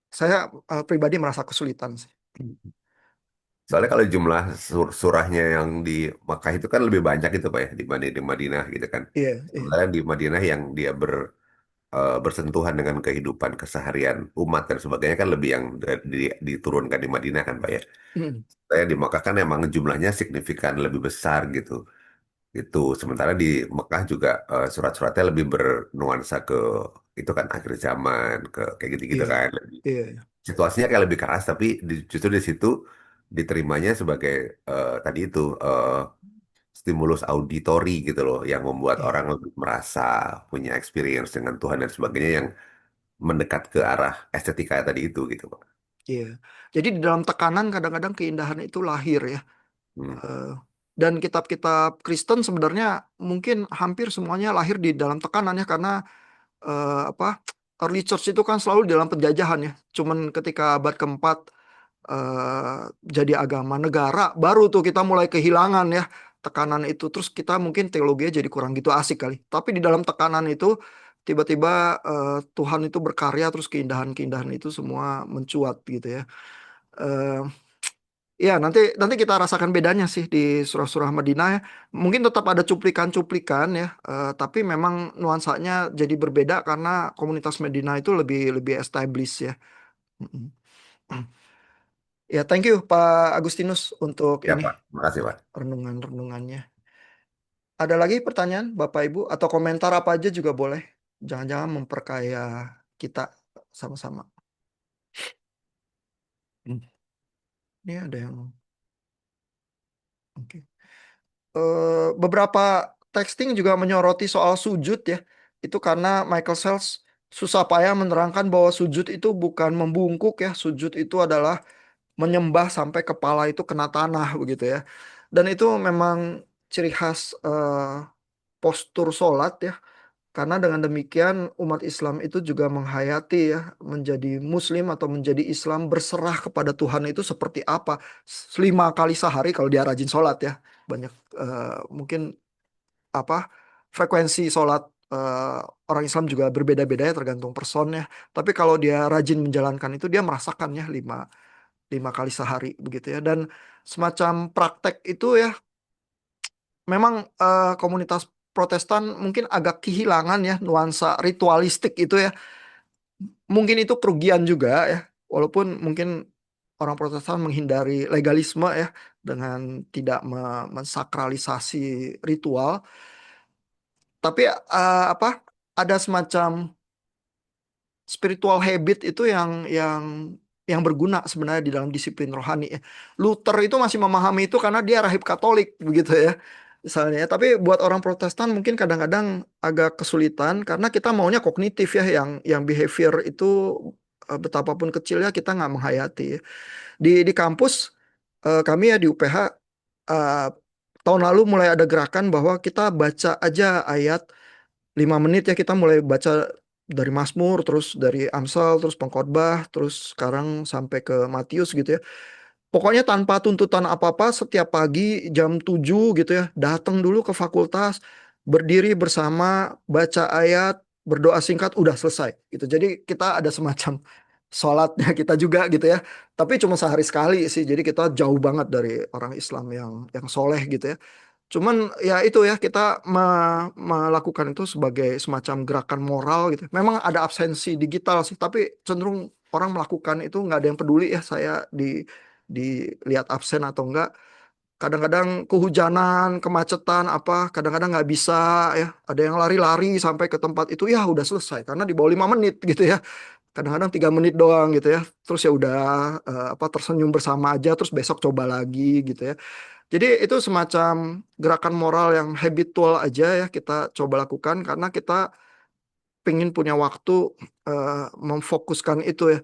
Saya pribadi merasa kesulitan sih. Soalnya kalau jumlah surahnya yang di Makkah itu kan lebih banyak itu Pak ya dibanding di Madinah gitu kan. Iya, iya. Sementara di Madinah yang dia bersentuhan dengan kehidupan keseharian umat dan sebagainya kan lebih yang diturunkan di Madinah kan Pak ya. Mm, Saya di Makkah kan emang jumlahnya signifikan lebih besar gitu. Itu sementara di Mekah juga surat-suratnya lebih bernuansa ke itu kan akhir zaman ke kayak gitu-gitu iya, kan. iya, Situasinya kayak lebih keras tapi justru di situ diterimanya sebagai tadi itu stimulus auditori gitu loh yang membuat iya, orang lebih merasa punya experience dengan Tuhan dan sebagainya yang mendekat ke arah estetika tadi itu gitu Pak. iya. Jadi di dalam tekanan kadang-kadang keindahan itu lahir ya. Hmm. Eh, dan kitab-kitab Kristen sebenarnya mungkin hampir semuanya lahir di dalam tekanan ya karena apa early church itu kan selalu di dalam penjajahan ya. Cuman ketika abad keempat jadi agama negara baru tuh kita mulai kehilangan ya tekanan itu. Terus kita mungkin teologinya jadi kurang gitu asik kali. Tapi di dalam tekanan itu tiba-tiba Tuhan itu berkarya terus keindahan-keindahan itu semua mencuat gitu ya. Eh, Ya, nanti nanti kita rasakan bedanya sih di surah-surah Madinah ya. Mungkin tetap ada cuplikan-cuplikan ya, tapi memang nuansanya jadi berbeda karena komunitas Madinah itu lebih lebih established ya. Mm-mm. Ya, thank you Pak Agustinus untuk Ya ini Pak, makasih Pak. renungan-renungannya. Ada lagi pertanyaan Bapak Ibu atau komentar apa aja juga boleh. Jangan-jangan memperkaya kita sama-sama. Hmm. Ini ada yang oke. Beberapa texting juga menyoroti soal sujud ya. Itu karena Michael Sells susah payah menerangkan bahwa sujud itu bukan membungkuk ya. Sujud itu adalah menyembah sampai kepala itu kena tanah begitu ya. Dan itu memang ciri khas postur sholat ya. Karena dengan demikian umat Islam itu juga menghayati ya menjadi Muslim atau menjadi Islam berserah kepada Tuhan itu seperti apa. 5 kali sehari kalau dia rajin sholat ya. Banyak mungkin apa frekuensi sholat eh, orang Islam juga berbeda-beda ya tergantung personnya. Tapi kalau dia rajin menjalankan itu dia merasakan ya 5 kali sehari begitu ya. Dan semacam praktek itu ya memang komunitas Protestan mungkin agak kehilangan ya nuansa ritualistik itu ya. Mungkin itu kerugian juga ya. Walaupun mungkin orang Protestan menghindari legalisme ya dengan tidak mensakralisasi ritual. Tapi apa ada semacam spiritual habit itu yang berguna sebenarnya di dalam disiplin rohani ya. Luther itu masih memahami itu karena dia rahib Katolik begitu ya. Misalnya, ya. Tapi buat orang Protestan mungkin kadang-kadang agak kesulitan karena kita maunya kognitif ya yang behavior itu betapapun kecilnya kita nggak menghayati ya. Di kampus kami ya di UPH eh, tahun lalu mulai ada gerakan bahwa kita baca aja ayat 5 menit ya kita mulai baca dari Mazmur, terus dari Amsal, terus Pengkhotbah, terus sekarang sampai ke Matius gitu ya. Pokoknya tanpa tuntutan apa-apa setiap pagi jam 7 gitu ya, datang dulu ke fakultas, berdiri bersama, baca ayat, berdoa singkat, udah selesai gitu. Jadi kita ada semacam sholatnya kita juga gitu ya. Tapi cuma sehari sekali sih. Jadi kita jauh banget dari orang Islam yang soleh gitu ya. Cuman ya itu ya kita melakukan itu sebagai semacam gerakan moral gitu. Memang ada absensi digital sih, tapi cenderung orang melakukan itu nggak ada yang peduli ya saya dilihat absen atau enggak. kadang-kadang kehujanan, kemacetan, apa, kadang-kadang nggak bisa ya. Ada yang lari-lari sampai ke tempat itu, ya udah selesai karena di bawah 5 menit gitu ya. Kadang-kadang 3 menit doang gitu ya. Terus ya udah apa tersenyum bersama aja, terus besok coba lagi gitu ya. Jadi itu semacam gerakan moral yang habitual aja ya kita coba lakukan karena kita pengen punya waktu memfokuskan itu ya.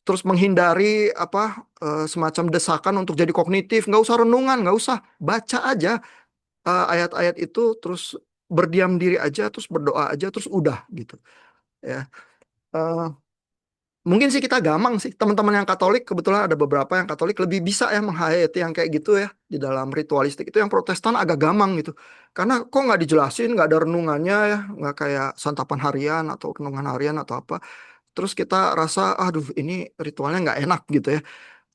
Terus menghindari apa semacam desakan untuk jadi kognitif, nggak usah renungan, nggak usah baca aja ayat-ayat itu, terus berdiam diri aja, terus berdoa aja, terus udah gitu ya. Eh, Mungkin sih kita gamang sih, teman-teman yang Katolik kebetulan ada beberapa yang Katolik lebih bisa ya menghayati yang kayak gitu ya di dalam ritualistik itu. Yang Protestan agak gamang gitu, karena kok nggak dijelasin, nggak ada renungannya ya, nggak kayak santapan harian atau renungan harian atau apa. Terus kita rasa, aduh ini ritualnya nggak enak gitu ya.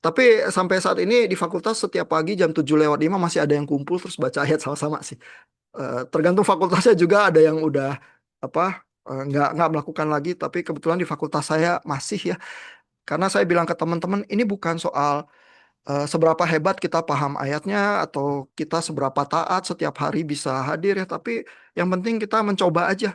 Tapi sampai saat ini di fakultas setiap pagi jam 7:05 masih ada yang kumpul terus baca ayat sama-sama sih. Tergantung fakultasnya juga, ada yang udah apa nggak melakukan lagi. Tapi kebetulan di fakultas saya masih ya. Karena saya bilang ke teman-teman, ini bukan soal seberapa hebat kita paham ayatnya atau kita seberapa taat setiap hari bisa hadir ya. Tapi yang penting kita mencoba aja,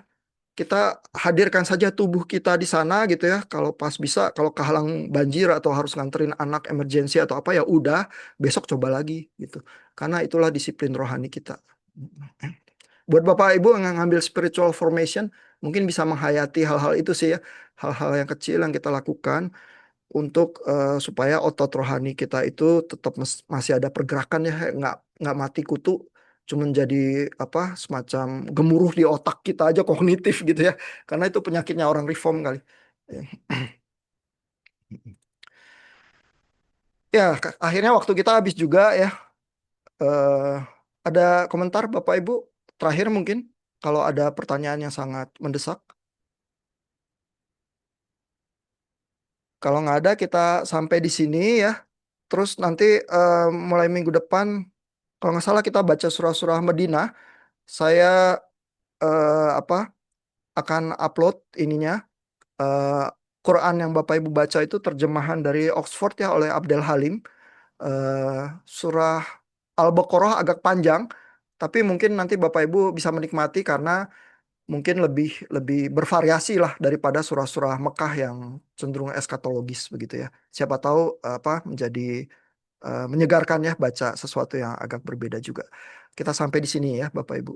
kita hadirkan saja tubuh kita di sana gitu ya. Kalau pas bisa, kalau kehalang banjir atau harus nganterin anak emergensi atau apa ya udah, besok coba lagi gitu. Karena itulah disiplin rohani kita. Buat Bapak Ibu yang ngambil spiritual formation, mungkin bisa menghayati hal-hal itu sih ya. Hal-hal yang kecil yang kita lakukan untuk supaya otot rohani kita itu tetap masih ada pergerakan ya, nggak mati kutu, cuman jadi apa semacam gemuruh di otak kita aja kognitif gitu ya, karena itu penyakitnya orang reform kali. Ya, akhirnya waktu kita habis juga ya. Eh, ada komentar Bapak Ibu terakhir mungkin kalau ada pertanyaan yang sangat mendesak. Kalau nggak ada kita sampai di sini ya. Terus nanti mulai minggu depan kalau nggak salah kita baca surah-surah Madinah. Saya apa akan upload ininya eh, Quran yang Bapak Ibu baca itu terjemahan dari Oxford ya oleh Abdel Halim. Surah Al-Baqarah agak panjang, tapi mungkin nanti Bapak Ibu bisa menikmati karena mungkin lebih lebih bervariasi lah daripada surah-surah Mekah yang cenderung eskatologis begitu ya. Siapa tahu apa menjadi menyegarkan ya baca sesuatu yang agak berbeda juga. Kita sampai di sini ya Bapak Ibu.